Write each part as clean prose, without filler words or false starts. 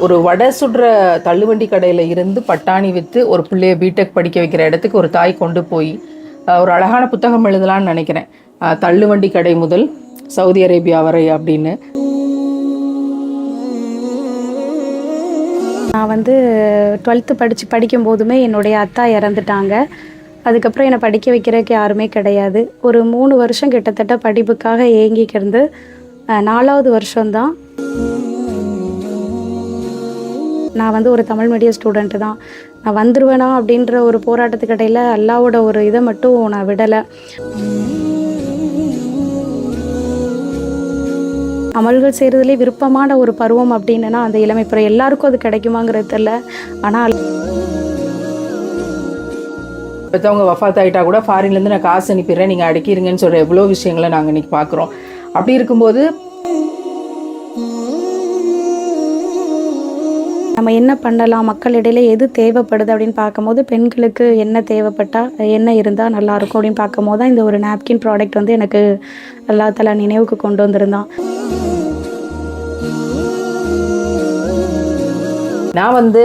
ஒரு வடை சுடுற தள்ளுவண்டி கடையில் இருந்து பட்டாணி விற்று ஒரு பிள்ளைய பிடெக் படிக்க வைக்கிற இடத்துக்கு ஒரு தாய் கொண்டு போய் ஒரு அழகான புத்தகம் எழுதலான்னு நினைக்கிறேன். தள்ளுவண்டி கடை முதல் சவுதி அரேபியா வரை அப்படின்னு. நான் வந்து 12th படிக்கும்போதுமே என்னுடைய அத்தா இறந்துட்டாங்க. அதுக்கப்புறம் என்னை படிக்க வைக்கிறதுக்கு யாருமே கிடையாது. ஒரு 3 வருஷம் கிட்டத்தட்ட படிப்புக்காக ஏங்கிக்கிருந்து 4வது வருஷம்தான் நான் வந்து ஒரு தமிழ் மீடியம் ஸ்டூடெண்ட்டு தான். நான் வந்துடுவேனா அப்படின்ற ஒரு போராட்டத்துக்கு இடையில் அல்லாவோட ஒரு இதை மட்டும் நான் விடலை. அமல்கள் செய்கிறதுலே விருப்பமான ஒரு பருவம் அப்படின்னா அந்த இளமை பருவம். எல்லாருக்கும் அது கிடைக்குமாங்கிறது தெரியல. ஆனால் பெற்றவங்க வஃபாத் ஆகிட்டா கூட ஃபாரின்லேருந்து நான் காசு அனுப்பிடுறேன், நீங்கள் அடக்கிடுங்கன்னு சொல்கிற எவ்வளோ விஷயங்களை நாங்கள் இன்றைக்கி பார்க்குறோம். அப்படி இருக்கும்போது நம்ம என்ன பண்ணலாம், மக்களிடையில எது தேவைப்படுது அப்படின்னு பார்க்கும்போது பெண்களுக்கு என்ன தேவைப்பட்டால் என்ன இருந்தால் நல்லாயிருக்கும் அப்படின்னு பார்க்கும்போது தான் இந்த ஒரு நாப்கின் ப்ராடக்ட் வந்து எனக்கு அல்லா தஆலா நினைவுக்கு கொண்டு வந்திருந்தான். நான் வந்து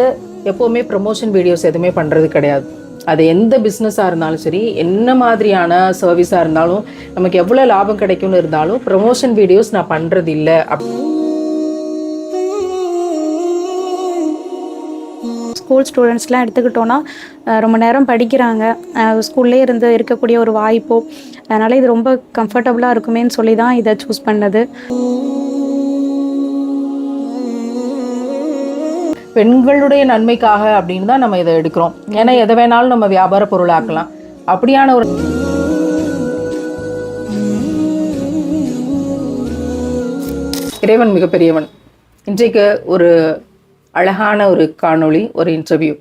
எப்போவுமே ப்ரமோஷன் வீடியோஸ் எதுவுமே பண்ணுறது கிடையாது. அது எந்த பிஸ்னஸாக இருந்தாலும் சரி, என்ன மாதிரியான சர்வீஸாக இருந்தாலும், நமக்கு எவ்வளோ லாபம் கிடைக்கும்னு இருந்தாலும் ப்ரமோஷன் வீடியோஸ் நான் பண்ணுறது இல்லை. ஸ்கூல் ஸ்டூடெண்ட்ஸ்லாம் எடுத்துக்கிட்டோன்னா ரொம்ப நேரம் படிக்கிறாங்க, ஸ்கூல்லே இருந்து இருக்கக்கூடிய ஒரு வாய்ப்போ, அதனால் இது ரொம்ப கம்ஃபர்டபுளாக இருக்குமேன்னு சொல்லி தான் இதை சூஸ் பண்ணது. பெண்களுடைய நன்மைக்காக அப்படின்னு தான் நம்ம இதை எடுக்கிறோம். ஏன்னா எதை வேணாலும் நம்ம வியாபார பொருளாக்கலாம். அப்படியான ஒரு இறைவன் மிகப்பெரியவன். இன்றைக்கு ஒரு அழகான ஒரு காணொளி, ஒரு இன்டர்வியூ.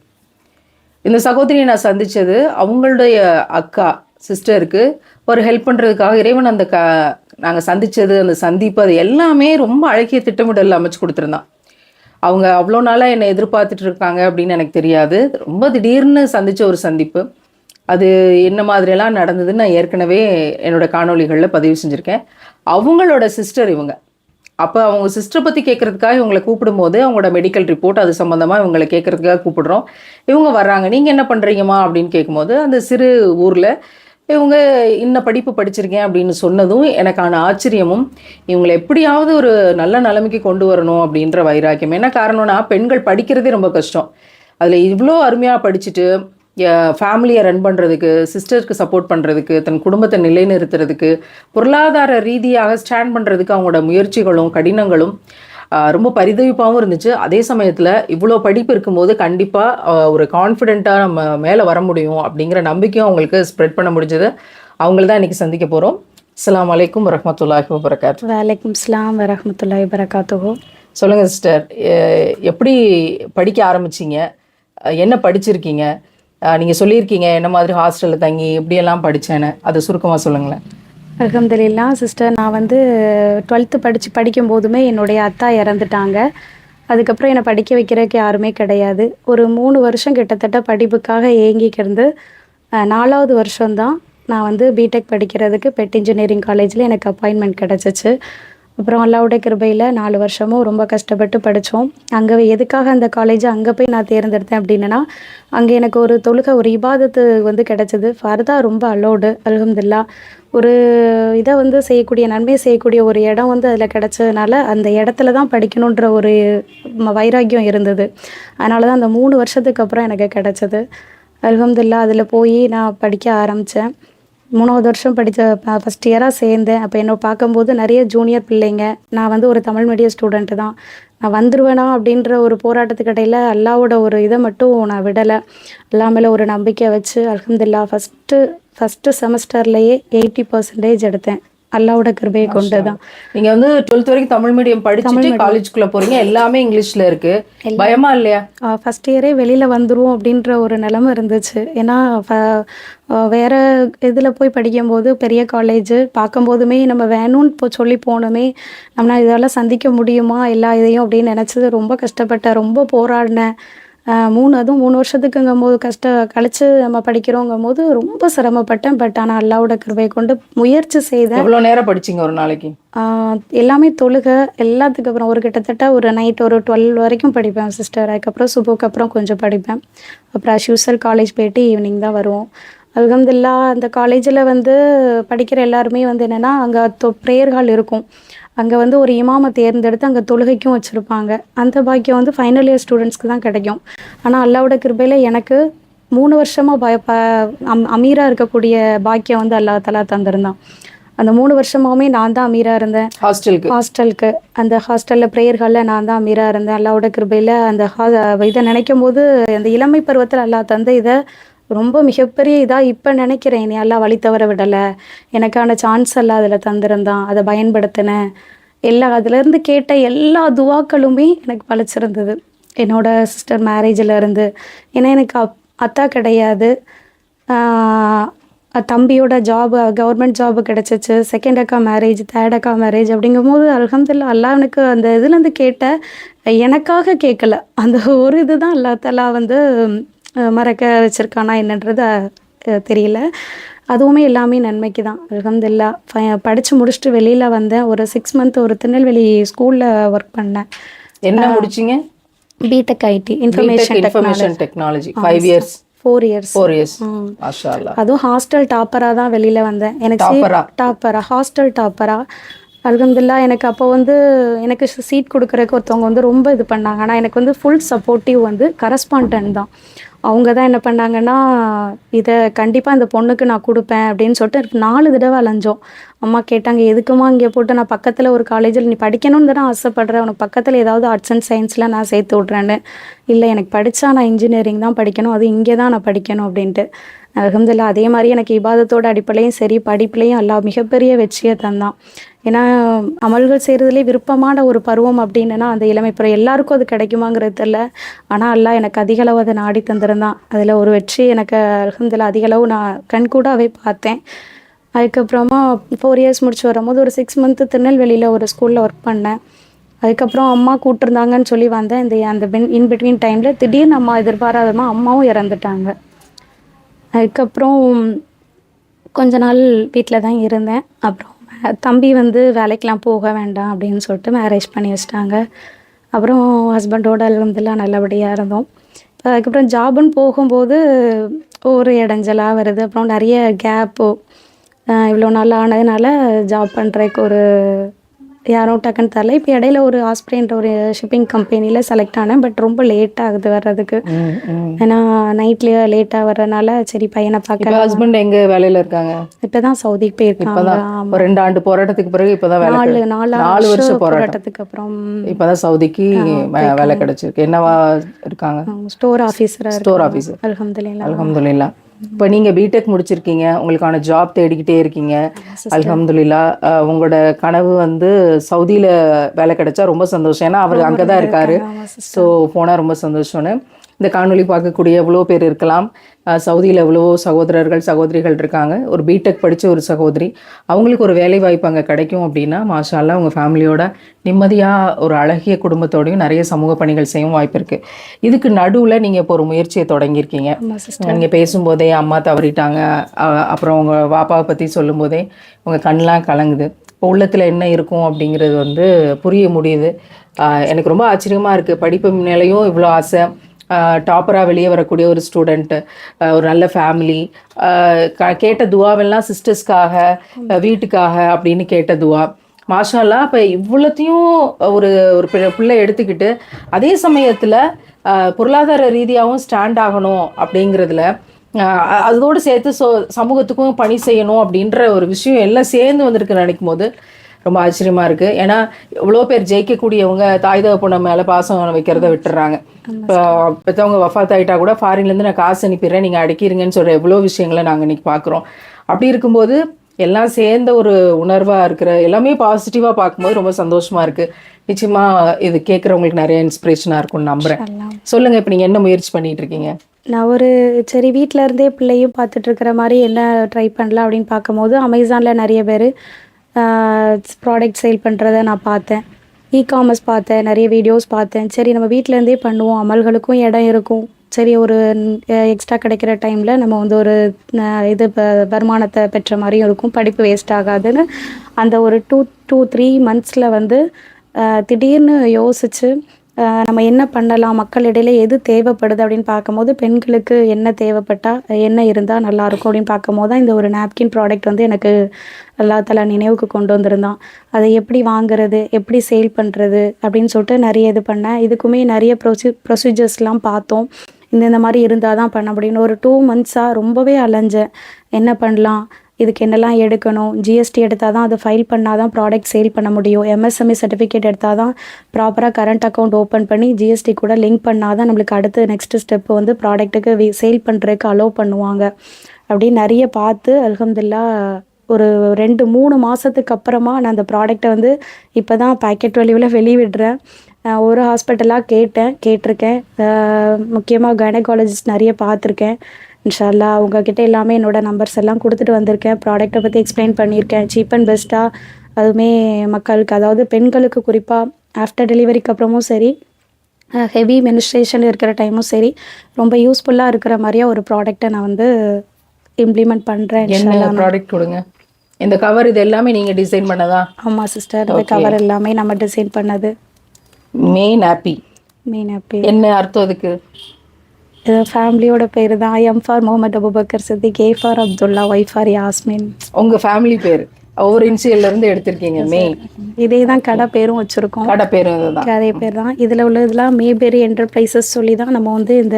இந்த சகோதரியை நான் சந்தித்தது அவங்களுடைய அக்கா சிஸ்டருக்கு ஒரு ஹெல்ப் பண்ணுறதுக்காக. இறைவன் அந்த நாங்கள் சந்தித்தது, அந்த சந்திப்பு, அது எல்லாமே ரொம்ப அழகிய திட்டமிடல் அமைச்சு கொடுத்துருந்தான். அவங்க அவ்வளோ நாளாக என்னை எதிர்பார்த்துட்டு இருக்காங்க அப்படின்னு எனக்கு தெரியாது. ரொம்ப திடீர்னு சந்தித்த ஒரு சந்திப்பு. அது என்ன மாதிரியெல்லாம் நடந்ததுன்னு நான் ஏற்கனவே என்னோடய காணொளிகளில் பதிவு செஞ்சுருக்கேன். அவங்களோட சிஸ்டர் இவங்க. அப்போ அவங்க சிஸ்டரை பற்றி கேட்குறதுக்காக இவங்களை கூப்பிடும்போது அவங்களோட மெடிக்கல் ரிப்போர்ட் அது சம்மந்தமாக இவங்களை கேட்குறதுக்காக கூப்பிடுறோம். இவங்க வர்றாங்க. நீங்கள் என்ன பண்ணுறீங்கம்மா அப்படின்னு கேட்கும்போது அந்த சிறு ஊரில் இவங்க இன்ன படிப்பு படிச்சிருக்கேன் அப்படின்னு சொன்னதும் எனக்கான ஆச்சரியமும், இவங்களை எப்படியாவது ஒரு நல்ல நிலைமைக்கு கொண்டு வரணும் அப்படின்ற வைராக்கியம். என்ன காரணம்னா, பெண்கள் படிக்கிறதே ரொம்ப கஷ்டம். அதில் இவ்வளோ அருமையாக படிச்சுட்டு ஃபேமிலியை ரன் பண்ணுறதுக்கு, சிஸ்டருக்கு சப்போர்ட் பண்ணுறதுக்கு, தன் குடும்பத்தை நிலைநிறுத்துறதுக்கு, பொருளாதார ரீதியாக ஸ்டாண்ட் பண்ணுறதுக்கு அவங்களோட முயற்சிகளும் கடினங்களும் ரொம்ப பரிதவிப்பாகவும் இருந்துச்சு. அதே சமயத்தில் இவ்வளோ படிப்பு இருக்கும்போது கண்டிப்பாக ஒரு கான்ஃபிடெண்ட்டாக நம்ம மேலே வர முடியும் அப்படிங்கிற நம்பிக்கையும் அவங்களுக்கு ஸ்ப்ரெட் பண்ண முடிஞ்சது. அவங்கள தான் இன்றைக்கி சந்திக்க போகிறோம். அஸ்ஸலாமு அலைக்கும் வரஹ்மத்துல்லாஹி வபரகாத்துஹு. வலைக்கும் ஸலாம் வரஹ்மத்துல்லாஹி வபரகாத்துஹு. சொல்லுங்கள் சிஸ்டர், எப்படி படிக்க ஆரம்பிச்சிங்க? என்ன படிச்சிருக்கீங்க? நீங்கள் சொல்லியிருக்கீங்க என்ன மாதிரி ஹாஸ்டலில் தங்கி எப்படியெல்லாம் படித்தேன்னு, அதை சுருக்கமாக சொல்லுங்களேன். அல்ஹம்துலில்லாஹ் சிஸ்டர், நான் வந்து 12th படிக்கும்போதுமே என்னுடைய அத்தா இறந்துட்டாங்க. அதுக்கப்புறம் என்னை படிக்க வைக்கிறதுக்கு யாருமே கிடையாது. ஒரு 3 வருஷம் கிட்டத்தட்ட படிப்புக்காக ஏங்கிக்கிருந்து 4வது வருஷம்தான் நான் வந்து பிடெக் படிக்கிறதுக்கு பெட் இன்ஜினியரிங் காலேஜில் எனக்கு அப்பாயின்மெண்ட் கிடச்சிச்சு. அப்புறம் அல்லாஹ்வுடைய கிருபையில் 4 வருஷமும் ரொம்ப கஷ்டப்பட்டு படித்தோம். அங்கே எதுக்காக அந்த காலேஜ் அங்கே போய் நான் தேர்ந்தெடுத்தேன் அப்படின்னா, அங்கே எனக்கு ஒரு தொழுகை, ஒரு இபாதத்து வந்து கிடச்சிது. ஃபர்தா ரொம்ப அலோடு அல்ஹம்துலில்லாஹ். ஒரு இதை வந்து செய்யக்கூடிய, நன்மை செய்யக்கூடிய ஒரு இடம் வந்து அதில் கிடச்சதுனால அந்த இடத்துல தான் படிக்கணுன்ற ஒரு வைராக்கியம் இருந்தது. அதனால தான் அந்த 3 வருஷத்துக்கு அப்புறம் எனக்கு கிடச்சிது. அல்ஹம்துலில்லாஹ் அதில் போய் நான் படிக்க ஆரம்பித்தேன். 3வது வருஷம் ஃபஸ்ட் இயராக சேர்ந்தேன். அப்போ என்னை பார்க்கும்போது நிறைய ஜூனியர் பிள்ளைங்க. நான் வந்து ஒரு தமிழ் மீடியம் ஸ்டூடெண்ட்டு தான். நான் வந்துடுவேனா அப்படின்ற ஒரு போராட்டத்துக்கு இடையில் அல்லாவோட ஒரு இதை மட்டும் நான் விடலை. அல்லா மேலே ஒரு நம்பிக்கை வச்சு அல்ஹம்துலில்லாஹ் ஃபஸ்ட்டு செமஸ்டர்லேயே 80% எடுத்தேன். அல்லாவோட கிருபையை கொண்டு தான். நீங்கள் வந்து 12th வரைக்கும் தமிழ் மீடியம் படிச்சுட்டு காலேஜுக்குள்ளே போகிறீங்க, எல்லாமே இங்கிலீஷில் இருக்குது. பயமா இல்லையா? ஃபஸ்ட் இயரே வெளியில் வந்துடுவோம் அப்படின்ற ஒரு நிலைமை இருந்துச்சு. ஏன்னா வேறு இதில் போய் படிக்கும்போது பெரிய காலேஜு பார்க்கும்போதுமே நம்ம வேணும்னு சொல்லி போனோமே, நம்மளால் இதெல்லாம் சந்திக்க முடியுமா எல்லா இதையும் அப்படின்னு நினச்சது. ரொம்ப கஷ்டப்பட்டேன், ரொம்ப போராடினேன். அதுவும் 3 வருஷத்துக்குங்கும்போது கழிச்சு நம்ம படிக்கிறோங்கும் போது ரொம்ப சிரமப்பட்டேன். பட் ஆனால் அல்லாவோட கிருபை கொண்டு முயற்சி செய்தேன். எவ்வளோ நேரம் படிச்சீங்க ஒரு நாளைக்கு? எல்லாமே தொழுகை எல்லாத்துக்கு அப்புறம் கிட்டத்தட்ட ஒரு நைட் ஒரு 12 வரைக்கும் படிப்பேன் சிஸ்டர். அதுக்கப்புறம் சுபுக்கு அப்புறம் கொஞ்சம் படிப்பேன். அப்புறம் யூஸ்வல் காலேஜ் போயிட்டு ஈவினிங் தான் வருவோம். அல்ஹம்துலில்லாஹ் அந்த காலேஜில் படிக்கிற எல்லாருமே என்னென்னா அங்கே ப்ரேயர் ஹால் இருக்கும். அங்கே ஒரு இமாமை தேர்ந்தெடுத்து அங்கே தொழுகைக்கும் வச்சுருப்பாங்க. அந்த பாக்கியம் ஃபைனல் இயர் ஸ்டூடெண்ட்ஸ்க்கு தான் கிடைக்கும். ஆனால் அல்லாவோட கிருபையில் எனக்கு 3 வருஷமாக அமீராக இருக்கக்கூடிய பாக்கியம் அல்லா தலா தந்திருந்தான். அந்த 3 வருஷமாகவுமே நான் தான் அமீராக இருந்தேன். ஹாஸ்டலுக்கு அந்த ஹாஸ்டலில் ப்ரேயர் ஹாலில் நான் தான் அமீராக இருந்தேன். அல்லாவோட கிருபையில் அந்த இதை நினைக்கும் போது அந்த இளமை பருவத்தில் அல்லா தந்த இதை ரொம்ப மிகப்பெரிய இதாக இப்போ நினைக்கிறேன். நீ எல்லாம் வழி தவற விடலை, எனக்கான சான்ஸ் எல்லாம் அதில் தந்திருந்தான், அதை பயன்படுத்தினேன். அதுலேருந்து கேட்ட எல்லா துவாக்களுமே எனக்கு பழிச்சிருந்தது என்னோட சிஸ்டர் மேரேஜில் இருந்து. ஏன்னா எனக்கு அத்தா கிடையாது, தம்பியோட ஜாபு கவர்மெண்ட் ஜாபு கிடச்சிச்சு, செகண்ட் அக்கா மேரேஜ், தேர்ட் அக்கா மேரேஜ். அப்படிங்கும்போது அல்ஹம்துலில்லாஹ் அல்லாஹ் எனக்கு அந்த இதுலேருந்து கேட்ட எனக்காக கேட்கல, அந்த ஒரு இது தான் அல்லா தஆலா மறக்க வச்சுருக்கானா என்னன்றது தெரியல. அதுவுமே எல்லாமே நன்மைக்கு தான் அல்ஹம்துலில்லாஹ். படித்து முடிச்சுட்டு வெளியில் வந்தேன். ஒரு 6 மந்த் ஒரு திருநெல்வேலி ஸ்கூலில் ஒர்க் பண்ணேன். என்ன முடிச்சிங்க? BTech IT information technology. 5 years 4 years. மாஷா அல்லாஹ். அதுவும் ஹாஸ்டல் டாப்பராக தான் வெளியில் வந்தேன். எனக்கு ஹாஸ்டல் டாப்பராக அல்ஹம்துலில்லாஹ். எனக்கு அப்போ எனக்கு சீட் கொடுக்குறதுக்கு ஒருத்தவங்க ரொம்ப இது பண்ணாங்க. ஆனால் எனக்கு ஃபுல் சப்போர்ட்டிவ் கரஸ்பாண்டன்ட் தான். அவங்க தான் என்ன பண்ணாங்கன்னா, இதை கண்டிப்பாக இந்த பொண்ணுக்கு நான் கொடுப்பேன் அப்படின்னு சொல்லிட்டு 4 தடவை அலைஞ்சோம். அம்மா கேட்டாங்க, எதுக்குமா இங்கே போட்டு, நான் பக்கத்தில் ஒரு காலேஜில் நீ படிக்கணும்னு தானே ஆசைப்பட்றேன், உனக்கு பக்கத்தில் ஏதாவது ஆர்ட்ஸ் அண்ட் சயின்ஸில் நான் சேர்த்து விட்றேன்னு. இல்லை, எனக்கு படித்தா நான் இன்ஜினியரிங் தான் படிக்கணும், அது இங்கே தான் நான் படிக்கணும் அப்படின்ட்டு. அல்ஹம்துலில்லாஹ். அதே மாதிரி எனக்கு இபாதத்தோட அடிப்படையும் சரி, படிப்புலையும் அல்லாஹ் மிகப்பெரிய வெற்றியை தந்தான். ஏன்னா அமல்கள் செய்கிறதுலே விருப்பமான ஒரு பருவம் அப்படின்னா அந்த இளமை பருவம். எல்லாருக்கும் அது கிடைக்குமாங்கிறது தெரியல. ஆனால் அல்லாஹ் எனக்கு அதிகளவு அதை நாடி தந்திருந்தான். அதில் ஒரு வெற்றி எனக்கு அல்ஹம்துலில்லாஹ் அதிகளவு நான் கண்கூடாவே பார்த்தேன். அதுக்கப்புறமா 4 இயர்ஸ் முடிச்சு வரும்போது ஒரு 6 மந்த்து திருநெல்வேலியில் ஒரு ஸ்கூலில் ஒர்க் பண்ணேன். அதுக்கப்புறம் அம்மா கூப்பிட்டுருந்தாங்கன்னு சொல்லி வந்தேன். அந்த இன்பிட்வீன் டைமில் திடீர்னு அம்மா எதிர்பாராதமாக அம்மாவும் இறந்துட்டாங்க. அதுக்கப்புறம் கொஞ்ச நாள் வீட்டில் தான் இருந்தேன். அப்புறம் தம்பி வேலைக்கெலாம் போக வேண்டாம் அப்படின்னு சொல்லிட்டு மேரேஜ் பண்ணி வச்சிட்டாங்க. அப்புறம் ஹஸ்பண்டோட அல்ஹம்துலில்லாஹ் நல்லபடியாக இருந்தோம். அதுக்கப்புறம் ஜாபுன்னு போகும்போது ஒரு இடைஞ்சலாக வருது. அப்புறம் நிறைய கேப்பு இவ்வளோ நாள் ஆனதுனால ஜாப் பண்ணுறதுக்கு யாரும் டக்குன்னு தரல. இப்போ இடையில ஒரு ஆஸ்பிரேன்ற ஒரு ஷிப்பிங் கம்பெனியில் செலக்ட் ஆனேன். பட் ரொம்ப லேட் ஆகுது வர்றதுக்கு. ஏன்னா நைட்லேயே லேட்டாக வர்றதுனால சரி பையனை பார்க்க. ஹஸ்பண்ட் எங்கே வேலையில் இருக்காங்க? இப்போ தான் சவுதிக்கு போயிருக்காங்க. 2 ஆண்டு போராட்டத்துக்கு பிறகு இப்போ தான் 4 வருஷம் போராட்டத்துக்கு அப்புறம் இப்போ தான் சவுதிக்கு வேலை கிடைச்சிருக்கு. என்னவா இருக்காங்க? Store officer. அல்ஹம்துலில்லாஹ். இப்போ நீங்கள் பிடெக் முடிச்சிருக்கீங்க, உங்களுக்கான ஜாப் தேடிக்கிட்டே இருக்கீங்க. அல்ஹம்துலில்லாஹ். உங்களோட கனவு சவுதியில் வேலை கிடைச்சா ரொம்ப சந்தோஷம். ஏன்னா அவர் அங்கே தான் இருக்காரு. ஸோ போனால் ரொம்ப சந்தோஷம்னு. இந்த காணொலி பார்க்கக்கூடிய எவ்வளோ பேர் இருக்கலாம். சவுதியில் எவ்வளவோ சகோதரர்கள் சகோதரிகள் இருக்காங்க. ஒரு பிடெக் படித்த ஒரு சகோதரி, அவங்களுக்கு ஒரு வேலை வாய்ப்பு அங்கே கிடைக்கும் அப்படின்னா மாஷா அல்லாஹ் உங்கள் ஃபேமிலியோட நிம்மதியாக ஒரு அழகிய குடும்பத்தோடையும் நிறைய சமூக பணிகள் செய்யவும் வாய்ப்பு இருக்குது. இதுக்கு நடுவில் நீங்கள் இப்போ ஒரு முயற்சியை தொடங்கியிருக்கீங்க. நீங்கள் பேசும்போதே அம்மா தவறிட்டாங்க, அப்புறம் உங்கள் பாப்பாவை பற்றி சொல்லும்போதே உங்கள் கண்ணெலாம் கலங்குது. இப்போ உள்ளத்தில் என்ன இருக்கும் அப்படிங்கிறது புரிய முடியுது. எனக்கு ரொம்ப ஆச்சரியமாக இருக்குது. படிப்பு மேலேயும் இவ்வளோ ஆசை, டாப்பராக வெளியே வரக்கூடிய ஒரு ஸ்டூடெண்ட்டு, ஒரு நல்ல ஃபேமிலி, கேட்ட துவாவெல்லாம் சிஸ்டர்ஸ்க்காக வீட்டுக்காக அப்படின்னு கேட்ட துவா மாஷா அல்லாஹ். இப்போ இவ்வளோத்தையும் ஒரு பிள்ளை எடுத்துக்கிட்டு அதே சமயத்தில் பொருளாதார ரீதியாகவும் ஸ்டாண்ட் ஆகணும் அப்படிங்கிறதுல, அதோடு சேர்த்து சமூகத்துக்கும் பணி செய்யணும் அப்படின்ற ஒரு விஷயம் எல்லாம் சேர்ந்து வந்திருக்கு நினைக்கும் போது ரொம்ப ஆச்சரியமாக இருக்குது. ஏன்னா இவ்வளோ பேர் ஜெயிக்கக்கூடியவங்க தாய் தகப்பன மேலே பாசம் வைக்கிறத விட்டுறாங்க. இப்போ பெற்றவங்க வஃபாத் ஆகிட்டா கூட ஃபாரின்லேருந்து நான் காசு அனுப்பிடுறேன், நீங்கள் அடக்கிடுங்கன்னு சொல்கிற எவ்வளோ விஷயங்களை நாங்கள் இன்றைக்கி பார்க்குறோம். அப்படி இருக்கும்போது எல்லாம் சேர்ந்த ஒரு உணர்வாக இருக்கிற எல்லாமே பாசிட்டிவாக பார்க்கும்போது ரொம்ப சந்தோஷமாக இருக்குது. நிச்சயமாக இது கேட்குறவங்களுக்கு நிறைய இன்ஸ்பிரேஷனாக இருக்கும்னு நம்புகிறேன். சொல்லுங்கள், இப்போ நீங்கள் என்ன முயற்சி பண்ணிகிட்டு இருக்கீங்க? நான் சரி வீட்டில் இருந்தே பிள்ளையும் பார்த்துட்ருக்கிற மாதிரி என்ன ட்ரை பண்ணலாம் அப்படின்னு பார்க்கும்போது அமேசானில் நிறைய பேர் ப்ராடக்ட் சேல் பண்ணுறத நான் பார்த்தேன். இ-காமர்ஸ் பார்த்தேன், நிறைய வீடியோஸ் பார்த்தேன். சரி நம்ம வீட்டிலேருந்தே பண்ணுவோம், அமல்களுக்கும் இடம் இருக்கும். சரி ஒரு எக்ஸ்ட்ரா கிடைக்கிற டைமில் நம்ம வந்து ஒரு இது வருமானத்தை பெற்ற மாதிரியும் இருக்கும், படிப்பு வேஸ்ட் ஆகாதுன்னு அந்த ஒரு 2-3 மந்த்ஸில் வந்து திடீர்னு யோசித்து நம்ம என்ன பண்ணலாம், மக்களிடையில எது தேவைப்படுது அப்படின்னு பார்க்கும்போது, பெண்களுக்கு என்ன தேவைப்பட்டால் என்ன இருந்தால் நல்லாயிருக்கும் அப்படின்னு பார்க்கும்போது தான் இந்த ஒரு நாப்கின் ப்ராடக்ட் வந்து எனக்கு அல்லா தஆலா நினைவுக்கு கொண்டு வந்திருந்தான். அதை எப்படி வாங்குறது, எப்படி சேல் பண்ணுறது அப்படின்னு சொல்லிட்டு நிறைய இது பண்ணேன். இதுக்குமே நிறைய ப்ரொசீஜர்ஸ்லாம் பார்த்தோம். இந்த மாதிரி இருந்தால் தான் பண்ண முடியும்னு ஒரு 2 மந்த்ஸாக ரொம்பவே அலைஞ்சேன். என்ன பண்ணலாம், இதுக்கு என்னெல்லாம் எடுக்கணும், ஜிஎஸ்டி எடுத்தால் தான் அதை ஃபைல் பண்ணால் தான் ப்ராடக்ட் சேல் பண்ண முடியும், எம்எஸ்எம்இ சர்டிஃபிகேட் எடுத்தால் தான் ப்ராப்பராக கரண்ட் அக்கௌண்ட் ஓப்பன் பண்ணி ஜிஎஸ்டி கூட லிங்க் பண்ணால் தான் நம்மளுக்கு அடுத்து நெக்ஸ்ட் ஸ்டெப்பு வந்து ப்ராடக்ட்டுக்கு சேல் பண்ணுறதுக்கு அலோவ் பண்ணுவாங்க அப்படின்னு நிறைய பார்த்து அல்ஹம்துலில்லாஹ் ஒரு 2-3 மாதத்துக்கு அப்புறமா நான் அந்த ப்ராடக்டை வந்து இப்போ தான் பேக்கெட் வழிவில் வெளியிடுறேன். ஒரு ஹாஸ்பிட்டலாக கேட்டிருக்கேன். முக்கியமாக கைனகாலஜிஸ்ட் நிறைய பார்த்துருக்கேன். இன்ஷா அல்லாஹ் உங்ககிட்ட எல்லாமே என்னோடய நம்பர்ஸ் எல்லாம் கொடுத்துட்டு வந்திருக்கேன். ப்ராடக்ட்டை பற்றி எக்ஸ்பிளைன் பண்ணியிருக்கேன். சீப் அண்ட் பெஸ்ட்டாக அதுவுமே மக்களுக்கு, அதாவது பெண்களுக்கு குறிப்பாக ஆஃப்டர் டெலிவரிக்கு அப்புறமும் சரி, ஹெவி மெனிஸ்ட்ரேஷன் இருக்கிற டைமும் சரி, ரொம்ப யூஸ்ஃபுல்லாக இருக்கிற மாதிரியா ஒரு ப்ராடக்ட்டை நான் வந்து இம்ப்ளிமெண்ட் பண்ணுறேன். என்ன ப்ராடக்ட் கொடுங்க? இந்த கவர் இது எல்லாமே நீங்கள் டிசைன் பண்ணதா? ஆமாம் சிஸ்டர், இந்த கவர் எல்லாமே நம்ம டிசைன் பண்ணது. மெயின் ஹாப்பி என்ன அர்த்தம் அதுக்கு? இது ஃபேமிலியோட பேர் தான். M for Mohammed Abubakar Siddique, A for Abdullah, Y for Yasmin. உங்கள் ஃபேமிலி பேர் ஒவ்வொரு இன்சியல்லேருந்து எடுத்திருக்கீங்க. இதே தான் கடை பேரும் வச்சுருக்கோம். கடை பேரும் இதுதான், அதே பேர் தான். இதில் உள்ளதெல்லாம் மேபெரி என்டர்பிரைசஸ் சொல்லி தான் நம்ம வந்து இந்த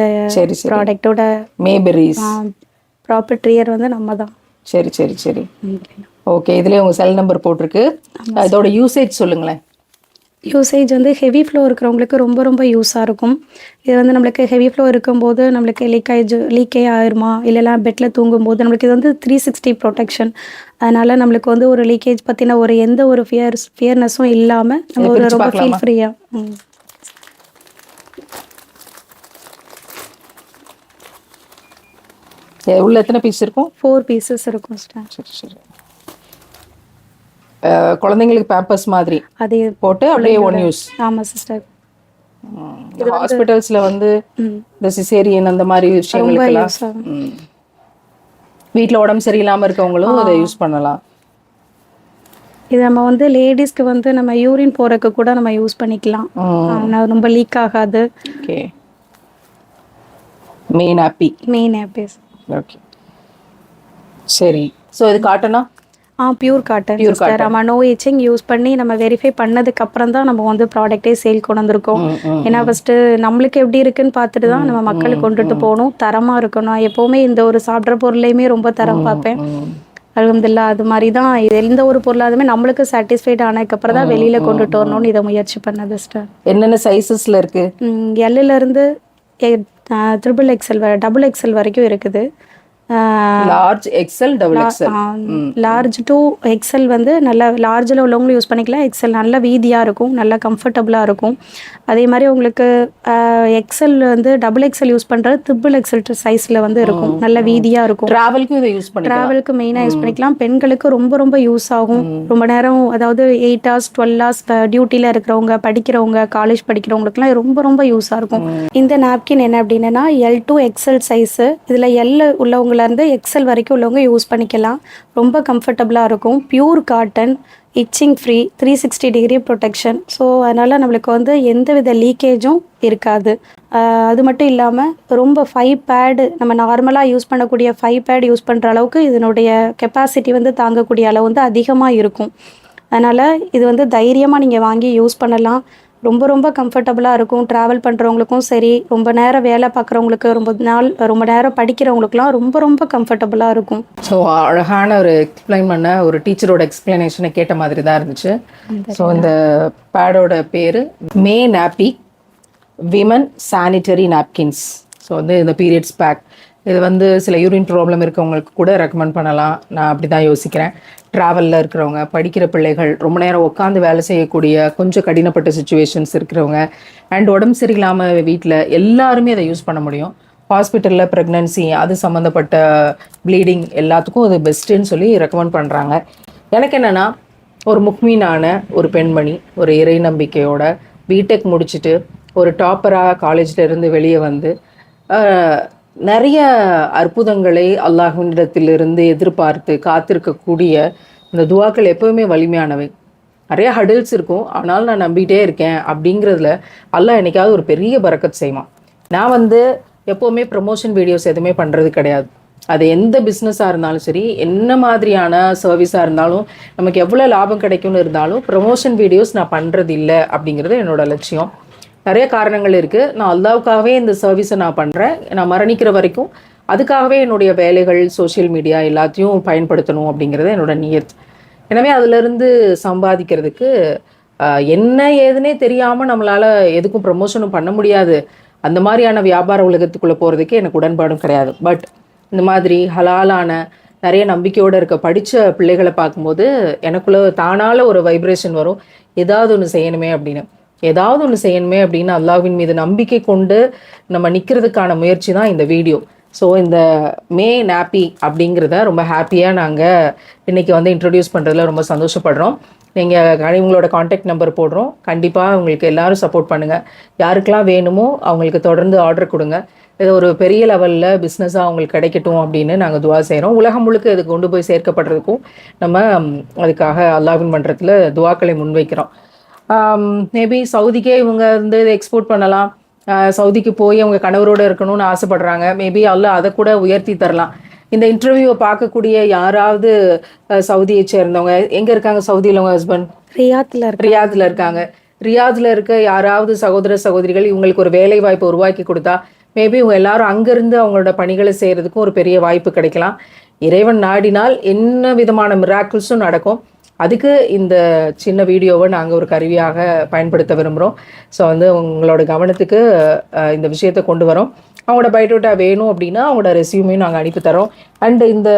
ப்ராடக்டோட மேபெரிஸ் ப்ராப்பர்ட்டியர் வந்து நம்ம தான். சரி சரி சரி, ஓகே. இதுலேயே உங்கள் செல் நம்பர் போட்டிருக்கு. இதோட யூசேஜ் சொல்லுங்களேன். யூசேஜ் வந்து ஹெவி ஃப்ளோ இருக்கிறவங்களுக்கு ரொம்ப ரொம்ப யூஸாக இருக்கும். இது வந்து நம்மளுக்கு ஹெவி ஃப்ளோ இருக்கும்போது நம்மளுக்கு லீக்கே ஆயிருமா, இல்லைனா பெட்டில் தூங்கும்போது நம்மளுக்கு இது வந்து 360 ப்ரொடெக்ஷன். அதனால் நம்மளுக்கு வந்து ஒரு லீக்கேஜ் பற்றின ஒரு எந்த ஒரு ஃபியர்னஸும் இல்லாமல் நம்ம ஒரு ரொம்ப ஃபீல் ஃப்ரீயாக. உள்ள எத்தனை பீஸ் இருக்கும்? 4 பீசஸ் இருக்கும். சரி சரி. குழந்தைங்களுக்கு பேம்பர்ஸ் மாதிரி அதே போட்டு அப்படியே ஒன் யூஸ். ஆமாம் சிஸ்டர். ஹாஸ்பிட்டல்ஸ்ல வந்து இந்த சிசேரியன் அந்த மாதிரி விஷயங்களுக்கெல்லாம் வீட்டில் உடம்பு சரியில்லாமல் இருக்கவங்களும் அதை யூஸ் பண்ணலாம். இது நம்ம வந்து லேடிஸ்க்கு வந்து நம்ம யூரின் போறதுக்கு கூட நம்ம யூஸ் பண்ணிக்கலாம். ரொம்ப லீக் ஆகாது. ஓகே. Main happy. ஓகே சரி. ஸோ இது காட்டனா? Pure cotton sister. நம்ம நோ இச்சிங் யூஸ் பண்ணி நம்ம வெரிஃபை பண்ணதுக்கு அப்புறம் தான் நம்ம வந்து ப்ராடக்டே சேல் கொண்டு வந்திருக்கோம். ஏன்னா ஃபர்ஸ்ட்டு நம்மளுக்கு எப்படி இருக்குன்னு பார்த்துட்டு தான் நம்ம மக்களுக்கு கொண்டுட்டு போகணும். தரமாக இருக்கணும். எப்போவுமே இந்த ஒரு சாப்பிட்ற பொருளையுமே ரொம்ப தரம் பார்ப்பேன். அல்ஹம்துலில்லாஹ் அது மாதிரி தான் இது எந்த ஒரு பொருளாதுமே நம்மளுக்கு சாட்டிஸ்ஃபைட் ஆனதுக்கப்புறம் தான் வெளியில் கொண்டுட்டு வரணும்னு இதை முயற்சி பண்ணது சிஸ்டர். என்னென்ன சைஸஸில் இருக்குது? எல்லுலேருந்து XXL டபுள் எக்ஸ்எல் வரைக்கும் இருக்குது. Large XL, double XL. Large to XL வந்து நல்லா லார்ஜில் உள்ளவங்களும் யூஸ் பண்ணிக்கலாம். எக்ஸ்எல் நல்ல வீதியாக இருக்கும், நல்லா கம்ஃபர்டபுளாக இருக்கும். அதே மாதிரி உங்களுக்கு எக்ஸ்எல் வந்து டபுள் எக்ஸ்எல் யூஸ் பண்ணுறது ட்ரிபிள் எக்ஸ்எல் சைஸில் வந்து இருக்கும், நல்ல வீதியாக இருக்கும். ட்ராவலுக்கும் இதை யூஸ் பண்ணி ட்ராவலுக்கு மெயினாக யூஸ் பண்ணிக்கலாம். பெண்களுக்கு ரொம்ப ரொம்ப யூஸ் ஆகும். ரொம்ப நேரம், அதாவது 8 hours 12 hours டியூட்டியில் இருக்கிறவங்க, படிக்கிறவங்க, காலேஜ் படிக்கிறவங்களுக்குலாம் ரொம்ப ரொம்ப யூஸாக இருக்கும். இந்த நாப்கின் என்ன அப்படின்னா L to XL சைஸு. இதில் L உள்ளவங்கலேருந்து XL வரைக்கும் உள்ளவங்க யூஸ் பண்ணிக்கலாம். ரொம்ப கம்ஃபர்டபுளாக இருக்கும். Pure cotton, itching free, 360 degree protection. So அதனால் நம்மளுக்கு வந்து எந்தவித லீக்கேஜும் இருக்காது. அது மட்டும் இல்லாமல் ரொம்ப 5 பேடு, நம்ம நார்மலாக யூஸ் பண்ணக்கூடிய 5 பேட் யூஸ் பண்ணுற அளவுக்கு இதனுடைய கெப்பாசிட்டி வந்து தாங்கக்கூடிய அளவு வந்து அதிகமாக இருக்கும். அதனால் இது வந்து தைரியமாக நீங்கள் வாங்கி யூஸ் பண்ணலாம். ரொம்ப ரொம்ப கம்ஃபர்டபுளாக இருக்கும். ட்ராவல் பண்ணுறவங்களுக்கும் சரி, ரொம்ப நேரம் வேலை பார்க்குறவங்களுக்கு, ரொம்ப நேரம் படிக்கிறவங்களுக்குலாம் ரொம்ப ரொம்ப கம்ஃபர்டபுளாக இருக்கும். ஸோ அழகான ஒரு எக்ஸ்பிளைன் பண்ண ஒரு டீச்சரோட எக்ஸ்பிளனேஷனை கேட்ட மாதிரி தான் இருந்துச்சு. ஸோ இந்த பேடோட பேர் May Nappy women sanitary napkins. So வந்து இந்த பீரியட்ஸ் பேக் இது வந்து சில யூரின் ப்ராப்ளம் இருக்கவங்களுக்கு கூட ரெக்கமெண்ட் பண்ணலாம். நான் அப்படி தான் யோசிக்கிறேன். ட்ராவலில் இருக்கிறவங்க, படிக்கிற பிள்ளைகள், ரொம்ப நேரம் உட்காந்து வேலை செய்யக்கூடிய கொஞ்சம் கடினப்பட்ட சுச்சுவேஷன்ஸ் இருக்கிறவங்க, அண்ட் உடம்பு சரியில்லாமல் வீட்டில் எல்லாருமே அதை யூஸ் பண்ண முடியும். ஹாஸ்பிட்டலில் ப்ரெக்னன்சி, அது சம்மந்தப்பட்ட ப்ளீடிங் எல்லாத்துக்கும் அது பெஸ்ட்டுன்னு சொல்லி ரெக்கமெண்ட் பண்ணுறாங்க. எனக்கு என்னென்னா ஒரு முக்மீனான ஒரு பெண்மணி, ஒரு இறை நம்பிக்கையோட பிடெக் முடிச்சுட்டு ஒரு டாப்பராக காலேஜில் இருந்து வெளியே வந்து நிறைய அற்புதங்களை அல்லாஹ்வினிடத்திலிருந்து எதிர்பார்த்து காத்திருக்கக்கூடிய இந்த துவாக்கள் எப்போவுமே வலிமையானவை. நிறைய ஹடில்ஸ் இருக்கும், ஆனாலும் நான் நம்பிகிட்டே இருக்கேன் அப்படிங்கிறதுல அல்லாஹ் என்னைக்காவது ஒரு பெரிய பரக்கத் செய்வான். நான் வந்து எப்போவுமே ப்ரமோஷன் வீடியோஸ் எதுவுமே பண்ணுறது கிடையாது. அது எந்த பிஸ்னஸாக இருந்தாலும் சரி, என்ன மாதிரியான சர்வீஸாக இருந்தாலும், நமக்கு எவ்வளோ லாபம் கிடைக்கும்னு இருந்தாலும் ப்ரமோஷன் வீடியோஸ் நான் பண்ணுறது இல்லை அப்படிங்கிறது என்னோட லட்சியம். நிறைய காரணங்கள் இருக்குது. நான் அல்லாவுக்காகவே இந்த சர்வீஸை நான் பண்ணுறேன். நான் மரணிக்கிற வரைக்கும் அதுக்காகவே என்னுடைய வேலைகள், சோஷியல் மீடியா எல்லாத்தையும் பயன்படுத்தணும் அப்படிங்கிறது என்னோட நியத். எனவே அதிலிருந்து சம்பாதிக்கிறதுக்கு என்ன ஏதுனே தெரியாமல் நம்மளால் எதுக்கும் ப்ரமோஷனும் பண்ண முடியாது. அந்த மாதிரியான வியாபார உலகத்துக்குள்ளே போகிறதுக்கு எனக்கு உடன்பாடும் கிடையாது. பட் இந்த மாதிரி ஹலாலான நிறைய நம்பிக்கையோடு இருக்க படித்த பிள்ளைகளை பார்க்கும்போது எனக்குள்ளே தானால ஒரு வைப்ரேஷன் வரும், ஏதாவது ஒன்று செய்யணுமே அப்படின்னு. ஏதாவது ஒன்று செய்யணுமே அப்படின்னு அல்லாஹ்வின் மீது நம்பிக்கை கொண்டு நம்ம நிற்கிறதுக்கான முயற்சி தான் இந்த வீடியோ. ஸோ இந்த மே நாப்பி அப்படிங்கிறத ரொம்ப ஹாப்பியாக நாங்கள் இன்றைக்கி வந்து இன்ட்ரடியூஸ் பண்ணுறதுல ரொம்ப சந்தோஷப்படுறோம். நீங்கள் உங்களோட காண்டாக்ட் நம்பர் போடுறோம். கண்டிப்பாக உங்களுக்கு எல்லோரும் சப்போர்ட் பண்ணுங்கள். யாருக்கெல்லாம் வேணுமோ அவங்களுக்கு தொடர்ந்து ஆர்டர் கொடுங்க. இது ஒரு பெரிய லெவலில் பிஸ்னஸாக அவங்களுக்கு கிடைக்கட்டும் அப்படின்னு நாங்கள் துவா செய்கிறோம். உலகம் முழுக்க இது கொண்டு போய் சேர்க்கப்படுறதுக்கும் நம்ம அதுக்காக அல்லாஹ்வின் மன்றத்தில் துவாக்களை முன்வைக்கிறோம். மேபி சவுதிக்கே இவங்க வந்து எக்ஸ்போர்ட் பண்ணலாம். சவுதிக்கு போய் அவங்க கணவரோடு இருக்கணும்னு ஆசைப்படுறாங்க. மேபி அல்லாஹ் அதை கூட உயர்த்தி தரலாம். இந்த இன்டர்வியூவை பார்க்கக்கூடிய யாராவது சவுதியை சேர்ந்தவங்க எங்கே இருக்காங்க? சவுதியில் உங்கள் ஹஸ்பண்ட் ரியாத்தில் இருக்காங்க. ரியாத்தில் இருக்க யாராவது சகோதர சகோதரிகள் இவங்களுக்கு ஒரு வேலை வாய்ப்பை உருவாக்கி கொடுத்தா மேபி இவங்க எல்லாரும் அங்கேருந்து அவங்களோட பணிகளை செய்கிறதுக்கும் ஒரு பெரிய வாய்ப்பு கிடைக்கலாம். இறைவன் நாடினால் என்ன விதமான மிராக்கிள்ஸும் நடக்கும். அதுக்கு இந்த சின்ன வீடியோவை நாங்கள் ஒரு கருவியாக பயன்படுத்த விரும்புகிறோம். ஸோ வந்து உங்களோட கவனத்துக்கு இந்த விஷயத்தை கொண்டு வரோம். அவங்களோட பயோடேட்டா வேணும் அப்படின்னா அவங்களோட ரெஸ்யூமையும் நாங்கள் அனுப்பி தரோம். அண்டு இந்த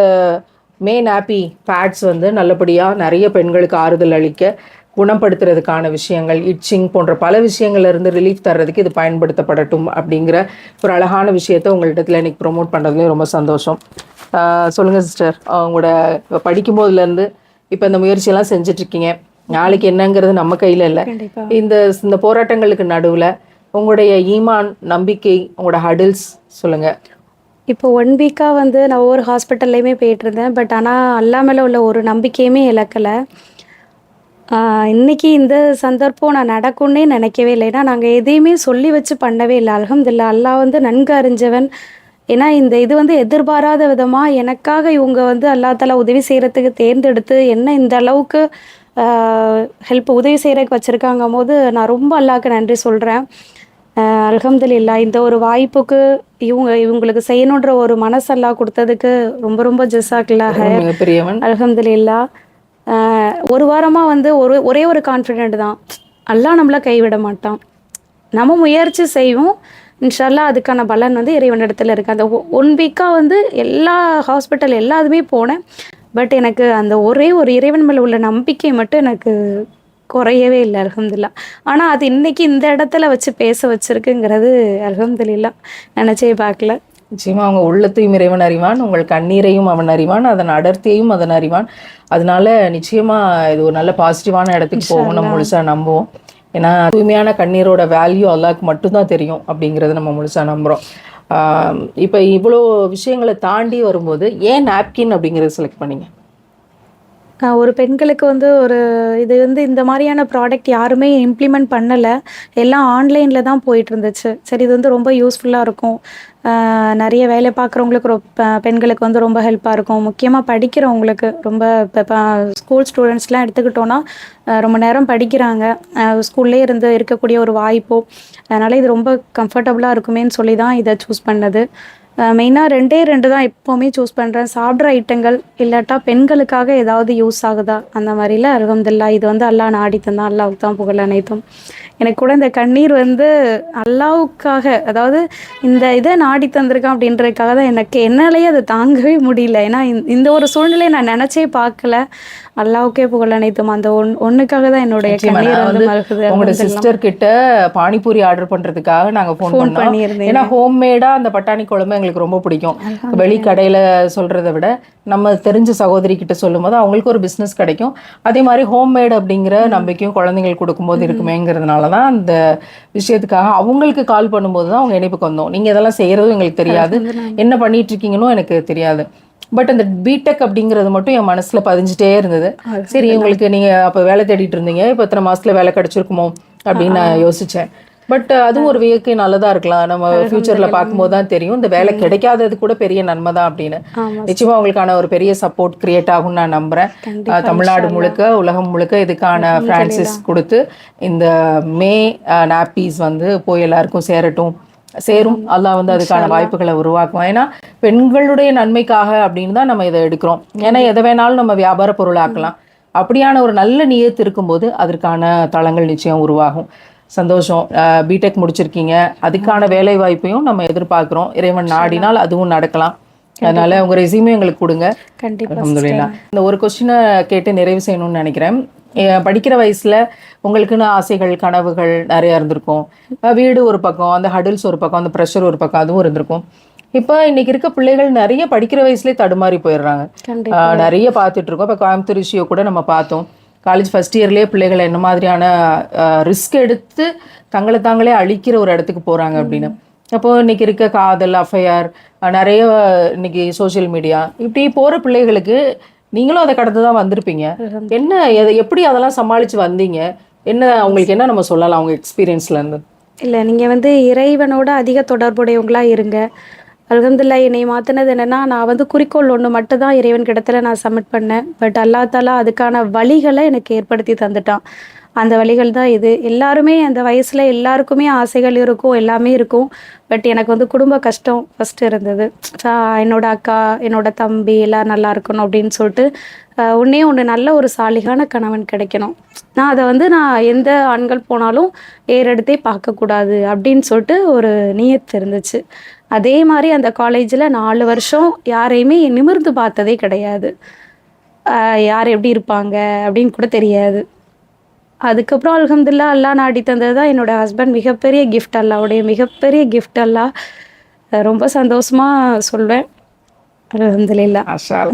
மே நாப்பி பேட்ஸ் வந்து நல்லபடியாக நிறைய பெண்களுக்கு ஆறுதல் அளிக்க, குணப்படுத்துறதுக்கான விஷயங்கள், இட்சிங் போன்ற பல விஷயங்கள்லேருந்து ரிலீஃப் தர்றதுக்கு இது பயன்படுத்தப்படட்டும் அப்படிங்கிற ஒரு அழகான விஷயத்தை உங்கள்கிட்ட இன்றைக்கி ப்ரொமோட் பண்ணுறதுலேயும் ரொம்ப சந்தோஷம். சொல்லுங்கள் சிஸ்டர், அவங்களோட படிக்கும்போதுலேருந்து இப்போ இந்த முயற்சியெல்லாம் செஞ்சிட்ருக்கீங்க. நாளைக்கு என்னங்கிறது நம்ம கையில் இல்லை. இந்த போராட்டங்களுக்கு நடுவில் உங்களுடைய ஈமான், நம்பிக்கை, உங்களோட ஹடில்ஸ் சொல்லுங்கள். இப்போ 1 வீக்காக வந்து நான் ஒவ்வொரு ஹாஸ்பிட்டல்லையுமே போயிட்டுருந்தேன். பட் ஆனால் அல்லா மேலே உள்ள ஒரு நம்பிக்கையுமே இழக்கலை. இன்றைக்கி இந்த சந்தர்ப்பம் நான் நடக்கும்னே நினைக்கவே இல்லை. ஏன்னா நாங்கள் எதையுமே சொல்லி வச்சு பண்ணவே இல்லை. அல்ஹம்துலில்லாஹ், அல்லாஹ் வந்து நன்கு அறிஞ்சவன். ஏன்னா இந்த இது வந்து எதிர்பாராத விதமாக எனக்காக இவங்க வந்து அல்லாஹ் தஆலா உதவி செய்கிறதுக்கு தேர்ந்தெடுத்து என்ன இந்த அளவுக்கு உதவி செய்கிறதுக்கு வச்சுருக்காங்கும் போது நான் ரொம்ப அல்லாஹ்க்கு நன்றி சொல்கிறேன். அல்ஹம்துலில்லாஹ், இந்த ஒரு வாய்ப்புக்கு இவங்களுக்கு செய்யணுன்ற ஒரு மனசு அல்லாஹ் கொடுத்ததுக்கு ரொம்ப ரொம்ப ஜஸாக்கல்லாஹ் பெரியவன். அல்ஹம்துலில்லாஹ். ஒரு வாரமாக வந்து ஒரே ஒரு கான்ஃபிடென்ட் தான், அல்லாஹ் நம்மளை கைவிட மாட்டான். நம்ம முயற்சி செய்வோம், இன்ஷா அல்லாஹ் அதுக்கான பலன் வந்து இறைவனிடத்தில் இருக்குது. அந்த 1 வீக்காக வந்து எல்லா ஹாஸ்பிட்டல் எல்லாத்துமே போனேன். பட் எனக்கு அந்த ஒரே ஒரு இறைவன் மேலே உள்ள நம்பிக்கை மட்டும் எனக்கு குறையவே இல்லை அல்ஹம்துலில்லாஹ். ஆனால் அது இன்றைக்கி இந்த இடத்துல வச்சு பேச வச்சுருக்குங்கிறது அல்ஹம்துலில்லாஹ் நினச்சே பார்க்கல. நிச்சயமாக அவங்க உள்ளத்தையும் இறைவன் அறிவான், உங்கள் கண்ணீரையும் அவன் அறிவான், அதன் அடர்த்தியையும் அதன் அறிவான். அதனால நிச்சயமாக இது ஒரு நல்ல பாசிட்டிவான இடத்துக்கு போகும் நம்ம முழுசாக நம்புவோம். ஏன்னா தூய்மையான கண்ணீரோட வேல்யூ அல்லாஹ்க்கு மட்டும்தான் தெரியும் அப்படிங்கிறத நம்ம முழுசாக நம்புகிறோம். இப்போ இவ்வளோ விஷயங்களை தாண்டி வரும்போது ஏன் நாப்கின் அப்படிங்கிறத செலக்ட் பண்ணிங்க? ஒரு பெண்களுக்கு வந்து இது வந்து இந்த மாதிரியான ப்ராடக்ட் யாருமே இம்ப்ளிமெண்ட் பண்ணலை. எல்லாம் ஆன்லைனில் தான் போயிட்டு இருந்துச்சு. சரி, இது வந்து ரொம்ப யூஸ்ஃபுல்லாக இருக்கும், நிறைய வேலை பார்க்குறவங்களுக்கு பெண்களுக்கு வந்து ரொம்ப ஹெல்ப்பாக இருக்கும். முக்கியமாக படிக்கிறவங்களுக்கு ரொம்ப இப்போ ஸ்கூல் ஸ்டூடெண்ட்ஸ்லாம் எடுத்துக்கிட்டோன்னா ரொம்ப நேரம் படிக்கிறாங்க, ஸ்கூல்லே இருக்கக்கூடிய ஒரு வாய்ப்போ, அதனால் இது ரொம்ப கம்ஃபர்டபுளாக இருக்குமேன்னு சொல்லி தான் இதை சூஸ் பண்ணது. மெயினாக 2 தான் எப்போவுமே சூஸ் பண்ணுறேன். சாப்பிட்ற ஐட்டங்கள் இல்லாட்டா பெண்களுக்காக ஏதாவது யூஸ் ஆகுதா அந்த மாதிரில அல்ஹம்துலில்லாஹ் இது வந்து அல்லாஹ் நாடி தந்தான். அல்லாஹ்வுக்கு தான் புகழ் அனைத்தும். எனக்கு கூட இந்த கண்ணீர் வந்து அல்லாவுக்காக, அதாவது இந்த இதை நாடி தந்திருக்கான் அப்படின்றதுக்காக தான் எனக்கு என்னாலேயே அதை தாங்கவே முடியல. ஏன்னா இந்த ஒரு சூழ்நிலையை நான் நினச்சே பார்க்கல. அல்லாவுக்கே புகழ் அனைத்தும். அந்த ஒன்றுக்காக தான் என்னுடைய கண்ணீர் வந்து மறுக்குது. உங்களோட சிஸ்டர் கிட்ட பானிபூரி ஆர்டர் பண்றதுக்காக நாங்க ஃபோன் பண்ணியிருந்தேன். ஏன்னா ஹோம்மேடா அந்த பட்டாணி குழம்பு எங்களுக்கு ரொம்ப பிடிக்கும். வெளி கடையில சொல்றதை விட நம்ம தெரிஞ்ச சகோதரி கிட்ட சொல்லும் போது அவங்களுக்கு ஒரு பிசினஸ் கிடைக்கும். அதே மாதிரி ஹோம்மேட் அப்படிங்கிற நம்பிக்கையும் குழந்தைங்களுக்கு கொடுக்கும்போது இருக்குமேங்கிறதுனால தான் அந்த விஷயத்துக்காக அவங்களுக்கு கால் பண்ணும்போது தான் அவங்க இணைப்புக்கு வந்தோம். நீங்க இதெல்லாம் செய்யறதும் எங்களுக்கு தெரியாது, என்ன பண்ணிட்டு இருக்கீங்கன்னு எனக்கு தெரியாது. பட் அந்த பிடெக் அப்படிங்கிறது மட்டும் என் மனசுல பதிஞ்சிட்டே இருந்தது. சரி, உங்களுக்கு நீங்க அப்ப வேலை தேடிட்டு இருந்தீங்க, இப்ப எத்தனை மாசத்துல வேலை கிடைச்சிருக்குமோ அப்படின்னு நான் யோசிச்சேன். பட் அதுவும் ஒரு வியக்கை நல்லதா இருக்கலாம். நம்ம ஃபியூச்சர்ல பார்க்கும்போது தான் தெரியும் இந்த வேலை கிடைக்காதது கூட பெரிய நன்மை தான் அப்படின்னு. நிச்சயமா உங்களுக்கான ஒரு பெரிய சப்போர்ட் கிரியேட் ஆகும்னு நான் நம்புறேன். தமிழ்நாடு முழுக்க, உலகம் முழுக்க இதுக்கான பிரான்சிஸ் கொடுத்து இந்த மே நாப்பீஸ் வந்து போய் எல்லாருக்கும் சேரும். அல்லாஹ் வந்து அதுக்கான வாய்ப்புகளை உருவாக்குவோம். ஏன்னா பெண்களுடைய நன்மைக்காக அப்படின்னு தான் நம்ம இதை எடுக்கிறோம். ஏன்னா எதை வேணாலும் நம்ம வியாபார பொருளாக்கலாம். அப்படியான ஒரு நல்ல நியத்து இருக்கும்போது அதற்கான தளங்கள் நிச்சயம் உருவாகும். சந்தோஷம். பிடெக் முடிச்சிருக்கீங்க, அதுக்கான வேலை வாய்ப்பையும் நம்ம எதிர்பார்க்குறோம். இறைவன் நாடினால் அதுவும் நடக்கலாம். அதனால உங்க ரெஸ்யூமே எங்களுக்கு கொடுங்க. அல்ஹம்துலில்லாஹ். இந்த ஒரு கொஸ்டினை கேட்டு நிறைவு செய்யணும்னு நினைக்கிறேன். படிக்கிற வயசுல உங்களுக்குன்னு ஆசைகள், கனவுகள் நிறைய இருந்திருக்கும். வீடு ஒரு பக்கம், அந்த ஹடில்ஸ் ஒரு பக்கம், அந்த ப்ரெஷர் ஒரு பக்கம், அதுவும் இருந்திருக்கும். இப்போ இன்னைக்கு இருக்க பிள்ளைகள் நிறைய படிக்கிற வயசுலேயே தடுமாறி போயிடுறாங்க. நிறைய பார்த்துட்டு இருக்கோம். இப்போ கோயம்புத்தூர் இஷ்யூ கூட நம்ம பார்த்தோம். காலேஜ் ஃபர்ஸ்ட் இயர்லேயே பிள்ளைகளை என்ன மாதிரியான ரிஸ்க் எடுத்து தங்களை தாங்களே அழிக்கிற ஒரு இடத்துக்கு போகிறாங்க அப்படின்னு. அப்போது இன்னைக்கு இருக்க காதல், அஃபையார், நிறைய இன்னைக்கு சோஷியல் மீடியா, இப்படி போகிற பிள்ளைகளுக்கு நீங்களும் அதை கடந்து தான் வந்திருப்பீங்க. என்ன எப்படி அதெல்லாம் சமாளித்து வந்தீங்க? என்ன அவங்களுக்கு என்ன நம்ம சொல்லலாம் அவங்க எக்ஸ்பீரியன்ஸ்லேருந்து? இல்லை, நீங்கள் வந்து இறைவனோட அதிக தொடர்புடையவங்களாக இருங்க. அல்ஹம்துலில்லாஹ். என்னை மாற்றினது என்னென்னா, நான் வந்து குறிக்கோள் ஒன்று மட்டும் தான் இறைவன் கிட்டத்துல நான் சப்மிட் பண்ணேன். பட் அல்லாஹ் தஆலா அதுக்கான வழிகளை எனக்கு ஏற்படுத்தி தந்துட்டான். அந்த வழிகள் தான் இது. எல்லாருமே அந்த வயசில் எல்லாருக்குமே ஆசைகள் இருக்கும், எல்லாமே இருக்கும். பட் எனக்கு வந்து குடும்ப கஷ்டம் ஃபஸ்ட்டு இருந்தது. என்னோட அக்கா, என்னோட தம்பி எல்லோரும் நல்லா இருக்கணும் அப்படின்னு சொல்லிட்டு ஒன்று நல்ல ஒரு சாலிகான கணவன் கிடைக்கணும். நான் அதை வந்து நான் எந்த ஆண்கள் போனாலும் ஏறெடுத்தே பார்க்கக்கூடாது அப்படின்னு சொல்லிட்டு ஒரு நியத்து இருந்துச்சு. அதே மாதிரி அந்த காலேஜில் 4 வருஷம் யாரையுமே நிமிர்ந்து பார்த்ததே கிடையாது. யார் எப்படி இருப்பாங்க அப்படின்னு கூட தெரியாது. அதுக்கப்புறம் அல்ஹம்துலில்லாஹ் அல்லாஹ் நாடி தந்தது தான் என்னோடய ஹஸ்பண்ட். மிகப்பெரிய கிஃப்ட், அல்லாஹ்வுடைய மிகப்பெரிய கிஃப்ட். அல்லாஹ் ரொம்ப சந்தோஷமாக சொல்வேன். அல்ஹம்துலில்லாஹ்.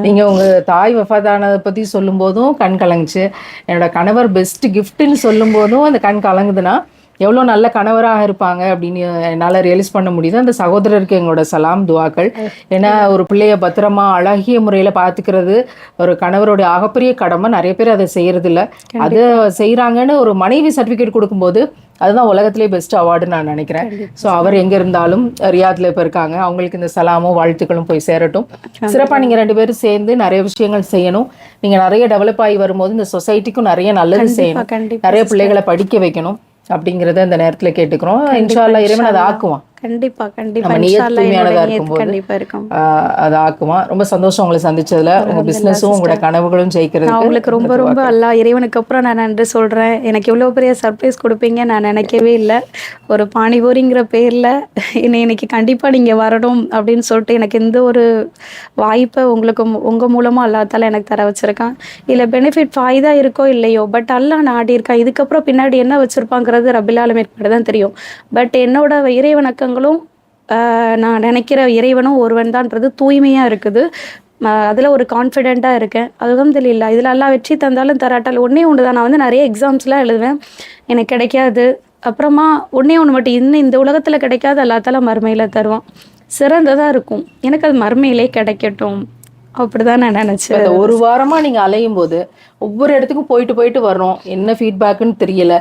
நீங்க உங்க தாய் வஃபாதானதை பத்தி சொல்லும் போதும் கண் கலங்குச்சு. என்னோட கணவர் பெஸ்ட் கிஃப்ட்னு சொல்லும் போதும் அந்த கண் கலங்குதுன்னா எவ்வளோ நல்ல கணவராக இருப்பாங்க அப்படின்னு என்னால் ரியலைஸ் பண்ண முடியுது. அந்த சகோதரருக்கு எங்களோட சலாம், துவாக்கள். ஏன்னா ஒரு பிள்ளைய பத்திரமா அழகிய முறையில் பார்த்துக்கிறது ஒரு கணவருடைய ஆகப்பெரிய கடமை. நிறைய பேர் அதை செய்யறதில்ல. அது செய்கிறாங்கன்னு ஒரு மனைவி சர்டிஃபிகேட் கொடுக்கும்போது அதுதான் உலகத்திலே பெஸ்ட் அவார்டுன்னு நான் நினைக்கிறேன். ஸோ அவர் எங்கே இருந்தாலும் ரியாத்தில் இப்போ இருக்காங்க, அவங்களுக்கு இந்த சலாமும் வாழ்த்துக்களும் போய் சேரட்டும். சிறப்பாக நீங்கள் 2 பேரும் சேர்ந்து நிறைய விஷயங்கள் செய்யணும். நீங்கள் நிறைய டெவலப் ஆகி வரும்போது இந்த சொசைட்டிக்கும் நிறைய நல்லது செய்யணும், நிறைய பிள்ளைகளை படிக்க வைக்கணும் அப்படிங்கறத இந்த நேரத்துல கேட்டுக்கிறோம். இன்ஷா அல்லாஹ் இறைவன் அதை ஆக்குவான். கண்டிப்பா கண்டிப்பா நம்ம நியத் தூய்மையானதா இருக்கும்போது அது ஆக்குவான். ரொம்ப சந்தோஷம் உங்களை சந்திச்சதுல. உங்க பிசினஸும் உங்களோட கனவுகளும் ஜெயிக்கிறதுக்கு உங்களுக்கு ரொம்ப ரொம்ப அல்லாஹ் இறைவனுக்கு அப்புறம் நான் நன்றி சொல்றேன். எனக்கு இவ்வளவு பெரிய சர்ப்ரைஸ் கொடுப்பீங்க நான் நினைக்கவே இல்லை. ஒரு பானிபூரிங்கிற பேர்ல இன்னைக்கு கண்டிப்பா நீங்க வரணும் அப்படின்னு சொல்லிட்டு எனக்கு இந்த ஒரு வாய்ப்பை உங்களுக்கு உங்க மூலமா அல்லாஹ் தஆலா எனக்கு தர வச்சிருக்கான். இல்ல பெனிஃபிட் ஃபாய்தா இருக்கோ இல்லையோ, பட் அல்லாஹ் நாடி இருக்கா. இதுக்கப்புறம் பின்னாடி என்ன வச்சிருப்பாங்கிறது ரப்பில் ஆலமீன் தான் தெரியும். பட் என்னோட இறைவணக்கங்களும் நான் நினைக்கிற இறைவனும் ஒருவன் தான்ன்றது தூய்மையாக இருக்குது. அதில் ஒரு கான்ஃபிடெண்ட்டாக இருக்கேன். அல்ஹம்துலில்லாஹ். இதில் எல்லாம் வெற்றி தந்தாலும் தராட்டால் ஒன்று தான். நான் வந்து நிறைய எக்ஸாம்ஸ்லாம் எழுதுவேன், எனக்கு கிடைக்காது. அப்புறமா ஒன்று மட்டும் இன்னும் இந்த உலகத்தில் கிடைக்காது, அல்லாஹ் தஆலா மறுமையில் தருவான். சிறந்ததாக இருக்கும். எனக்கு அது மறுமையிலே கிடைக்கட்டும் அப்படிதான் நான் நினைச்சேன். அந்த ஒரு வாரமா நீங்க அலையும் போது ஒவ்வொரு இடத்துக்கும் போயிட்டு வரணும், என்ன ஃபீட்பேக்குன்னு தெரியல,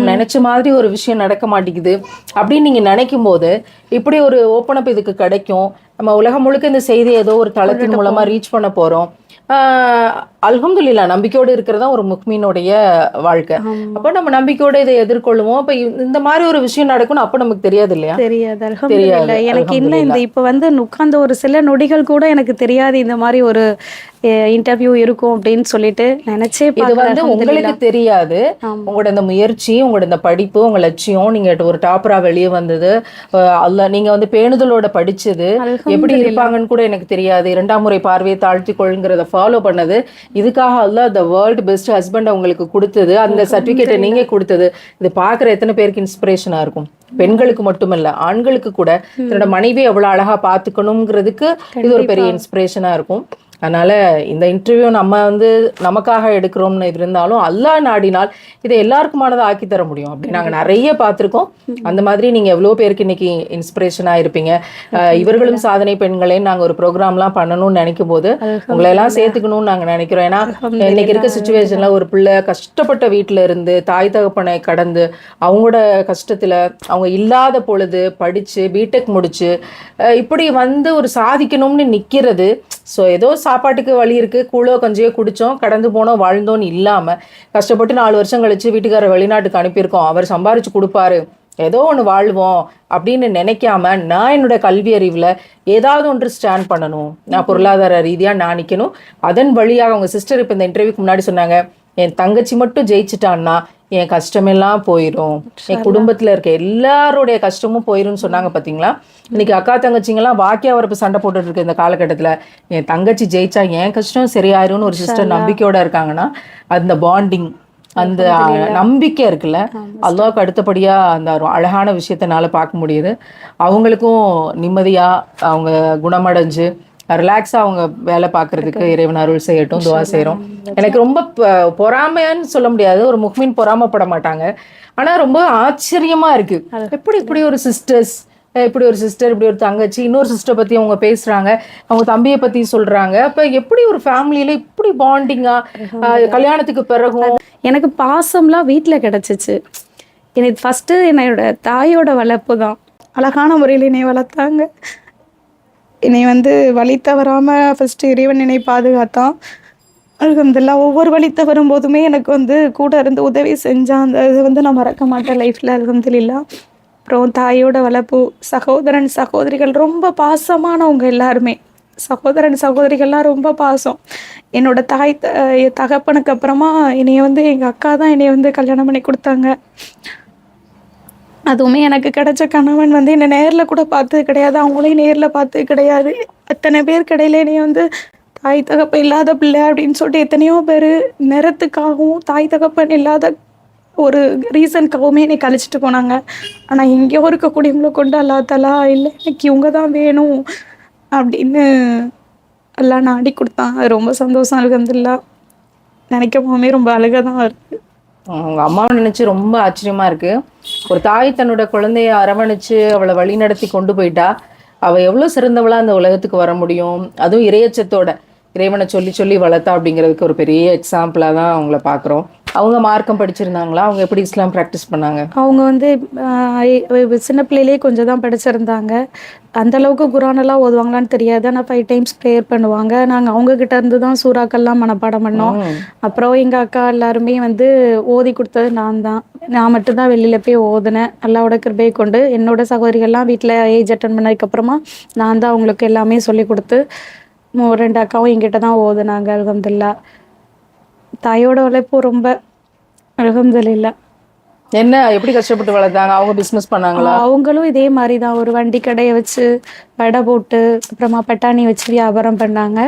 நினைச்ச மாதிரி ஒரு விஷயம் நடக்க மாட்டேங்குது அப்படின்னு நீங்க நினைக்கும் போது இப்படி ஒரு ஓப்பன் அப் இதுக்கு கிடைக்கும். நம்ம உலகம் முழுக்க இந்த செய்தி ஏதோ ஒரு தளத்தின் மூலமா ரீச் பண்ண போறோம். அல்ஹம்துலில்லா நம்பிக்கையோடு இருக்கிறதா ஒரு முக்மீனுடைய வாழ்க்கை. அப்போ நம்ம நம்பிக்கையோட இதை எதிர்கொள்ளுவோம். அப்ப இந்த மாதிரி ஒரு விஷயம் நடக்கும்னு அப்ப நமக்கு தெரியாது இல்லையா? தெரியாது. அல்ஹம்துலில்லா. எனக்கு இன்னும் இந்த இப்ப வந்து உட்கார்ந்த ஒரு சில நொடிகள் கூட எனக்கு தெரியாது இந்த மாதிரி ஒரு இன்டர்வியூ இருக்கும் அப்படின்னு சொல்லிட்டு நினைச்சே இது வந்து உங்களுக்கு தெரியாது. உங்களோட இந்த முயற்சி, உங்களோட இந்த படிப்பு, உங்க லட்சியம், நீங்க ஒரு டாப்பரா வெளியே வந்தது, அல்ல நீங்க வந்து பேணுதலோட படிச்சது, எப்படி இருப்பாங்கன்னு கூட எனக்கு தெரியாது. 2ஆம் முறை பார்வையை தாழ்த்தி கொள்ளுங்கிறத ஃபாலோ பண்ணது, இதுக்காக அல்லாஹ் த வேர்ல்டு பெஸ்ட் ஹஸ்பண்ட் உங்களுக்கு கொடுத்தது, அந்த சர்டிபிகேட்டை நீங்க கொடுத்தது, இது பார்க்குற எத்தனை பேருக்கு இன்ஸ்பிரேஷனா இருக்கும். பெண்களுக்கு மட்டுமல்ல, ஆண்களுக்கு கூட தன்னோட மனைவி எவ்வளவு அழகா பார்த்துக்கணுங்கிறதுக்கு இது ஒரு பெரிய இன்ஸ்பிரேஷனா இருக்கும். அதனால இந்த இன்டர்வியூ நம்ம வந்து நமக்காக எடுக்கிறோம்னு இருந்தாலும் அல்லாஹ் நாடினால் இதை எல்லாருக்குமானதை ஆக்கி தர முடியும். அப்படி நாங்கள் நிறைய பார்த்துருக்கோம். அந்த மாதிரி நீங்கள் எவ்வளோ பேருக்கு இன்னைக்கு இன்ஸ்பிரேஷனாக இருப்பீங்க. இவர்களும் சாதனை பெண்களே நாங்கள் ஒரு ப்ரோக்ராம்லாம் பண்ணணும்னு நினைக்கும் போது உங்களை எல்லாம் சேர்த்துக்கணும்னு நாங்கள் நினைக்கிறோம். ஏன்னா இன்னைக்கு இருக்க சுச்சுவேஷனில் ஒரு பிள்ளை கஷ்டப்பட்ட வீட்டில் இருந்து தாய் தகப்பனை கடந்து அவங்களோட கஷ்டத்தில் அவங்க இல்லாத பொழுது படித்து பிடெக் முடிச்சு இப்படி வந்து ஒரு சாதிக்கணும்னு நிற்கிறது. ஸோ ஏதோ சாப்பாட்டுக்கு வழி இருக்குது, கூழோ கஞ்சியோ குடித்தோம், கடந்து போனோம், வாழ்ந்தோன்னு இல்லாமல் கஷ்டப்பட்டு 4 வருஷம் கழித்து வீட்டுக்காரர் வெளிநாட்டுக்கு அனுப்பியிருக்கோம், அவர் சம்பாரித்து கொடுப்பாரு, ஏதோ ஒன்று வாழ்வோம் அப்படின்னு நினைக்காம நான் என்னோட கல்வி அறிவில் ஏதாவது ஒன்று ஸ்டாண்ட் பண்ணணும், நான் பொருளாதார ரீதியாக நான் நிற்கணும். அதன் வழியாக அவங்க சிஸ்டர் இப்போ இந்த இன்டர்வியூக்கு முன்னாடி சொன்னாங்க, என் தங்கச்சி மட்டும் ஜெயிச்சிட்டான்னா என் கஷ்டமெல்லாம் போயிடும், என் குடும்பத்தில் இருக்க எல்லாருடைய கஷ்டமும் போயிடும்னு சொன்னாங்க. பார்த்தீங்களா, இன்னைக்கு அக்கா தங்கச்சிங்கெல்லாம் வாக்கியா வரப்பு சண்டை போட்டுட்டு இருக்கு இந்த காலகட்டத்தில். என் தங்கச்சி ஜெயிச்சா என் கஷ்டம் சரியாயிரும்னு ஒரு சிஸ்டர் நம்பிக்கையோட இருக்காங்கன்னா அந்த பாண்டிங், அந்த நம்பிக்கை இருக்குல்ல, அல்லாஹ்வுக்கு அடுத்தபடியா அந்த அழகான விஷயத்தினால பார்க்க முடியுது. அவங்களுக்கும் நிம்மதியா அவங்க குணமடைஞ்சு ரிலாக்ஸாக அவங்க வேலை பார்க்கறதுக்கு இறைவன் அருள் செய்யட்டும், துவா செய்கிறோம். எனக்கு ரொம்ப பொறாமையான்னு சொல்ல முடியாது, ஒரு முக்மீன் பொறாமப்பட மாட்டாங்க. ஆனால் ரொம்ப ஆச்சரியமாக இருக்குது, எப்படி இப்படி ஒரு சிஸ்டர்ஸ், இப்படி ஒரு சிஸ்டர், இப்படி ஒரு தங்கச்சி, இன்னொரு சிஸ்டர் பற்றி அவங்க பேசுகிறாங்க, அவங்க தம்பியை பற்றி சொல்கிறாங்க. அப்போ எப்படி ஒரு ஃபேமிலியில் இப்படி பாண்டிங்காக கல்யாணத்துக்கு பிறகும் எனக்கு பாசம்லாம் வீட்டில் கிடச்சிச்சு. எனக்கு ஃபஸ்ட்டு என்னோட தாயோட வளர்ப்பு தான். அழகான முறையில் என்னை வளர்த்தாங்க. என்னை வந்து வழி தவறாமல் ஃபஸ்ட்டு இறைவன் என்னை பாதுகாத்தான். அல்ஹம்துலில்லாஹ். ஒவ்வொரு வழி தவறும் போதுமே எனக்கு வந்து கூட இருந்து உதவி செஞ்சான். அந்த இது வந்து நான் மறக்க மாட்டேன் லைஃப்பில். அல்ஹம்துலில்லாஹ். அப்புறம் தாயோட வளர்ப்பு, சகோதரன் சகோதரிகள் ரொம்ப பாசமானவங்க எல்லாருமே. சகோதரன் சகோதரிகள்லாம் ரொம்ப பாசம். என்னோட தகப்பனுக்கு அப்புறமா என்னைய வந்து எங்கள் அக்கா தான் என்னை வந்து கல்யாணம் பண்ணி கொடுத்தாங்க. அதுவுமே எனக்கு கிடைச்ச கணவன் வந்து என்னை நேரில் கூட பார்த்தது கிடையாது, அவங்களையும் நேரில் பார்த்தது கிடையாது. அத்தனை பேர் கடையில் என்னை வந்து தாய் தகப்பன் இல்லாத பிள்ளை அப்படின்னு சொல்லிட்டு எத்தனையோ பேர் நிறத்துக்காகவும் தாய் தகப்பன் இல்லாத ஒரு ரீசனுக்காகவுமே என்னை கழிச்சிட்டு போனாங்க. ஆனால் எங்கேயோ இருக்கக்கூடியவங்களை கொண்டு அல்லாஹ் தஆலா இல்லை எனக்கு இவங்க தான் வேணும் அப்படின்னு எல்லாம் நாடி கொடுத்தான். அது ரொம்ப சந்தோஷம். அல்ஹம்துலில்லாஹ். நினைக்கும் போதுமே ரொம்ப அழுக தான் வருது. அவங்க அம்மாவை நினைச்சு ரொம்ப ஆச்சரியமா இருக்கு. ஒரு தாய் தன்னோட குழந்தைய அரவணைச்சு அவளை வழி நடத்தி கொண்டு போயிட்டா அவள் எவ்வளோ சிறந்தவளா அந்த உலகத்துக்கு வர முடியும். அதுவும் இறையச்சத்தோட இறைவனை சொல்லி சொல்லி வளர்த்தா அப்படிங்கிறதுக்கு ஒரு பெரிய எக்ஸாம்பிளாக தான் அவங்கள பார்க்குறோம். அவங்க மார்க்கம் படிச்சிருந்தாங்களா? அவங்க எப்படி இஸ்லாம் ப்ராக்டிஸ் பண்ணாங்க? அவங்க வந்து சின்ன பிள்ளையிலே கொஞ்சம் தான் படிச்சிருந்தாங்க. அந்தளவுக்கு குரானெல்லாம் ஓதுவாங்களான்னு தெரியாது. ஆனால் 5 டைம்ஸ் ப்ரேயர் பண்ணுவாங்க. நாங்கள் அவங்கக்கிட்ட இருந்து தான் சூறாக்கள்லாம் மனப்பாடம் பண்ணோம். அப்புறம் எங்கள் அக்கா எல்லாருமே வந்து ஓதி கொடுத்தது நான் மட்டும்தான் வெளியில் போய் ஓதுனேன். அல்லாவோட கிருபையை கொண்டு என்னோட சகோதரிகள்லாம் வீட்டில் ஏஜ் அட்டன் பண்ணதுக்கப்புறமா நான் தான் அவங்களுக்கு எல்லாமே சொல்லி கொடுத்து 2 அக்காவும் எங்கிட்ட தான் ஓதுனாங்க. அல்ஹம்துலில்லாஹ். தாயோட உழைப்பு ரொம்ப அல்ஹம்துலில்லாஹ். என்ன எப்படி கஷ்டப்பட்டு வளர்த்தாங்க? அவங்க பிஸ்னஸ் பண்ணாங்களா? அவங்களும் இதே மாதிரி தான் ஒரு வண்டி கடையை வச்சு வடை போட்டு அப்புறமா பட்டாணி வச்சு வியாபாரம் பண்ணாங்க.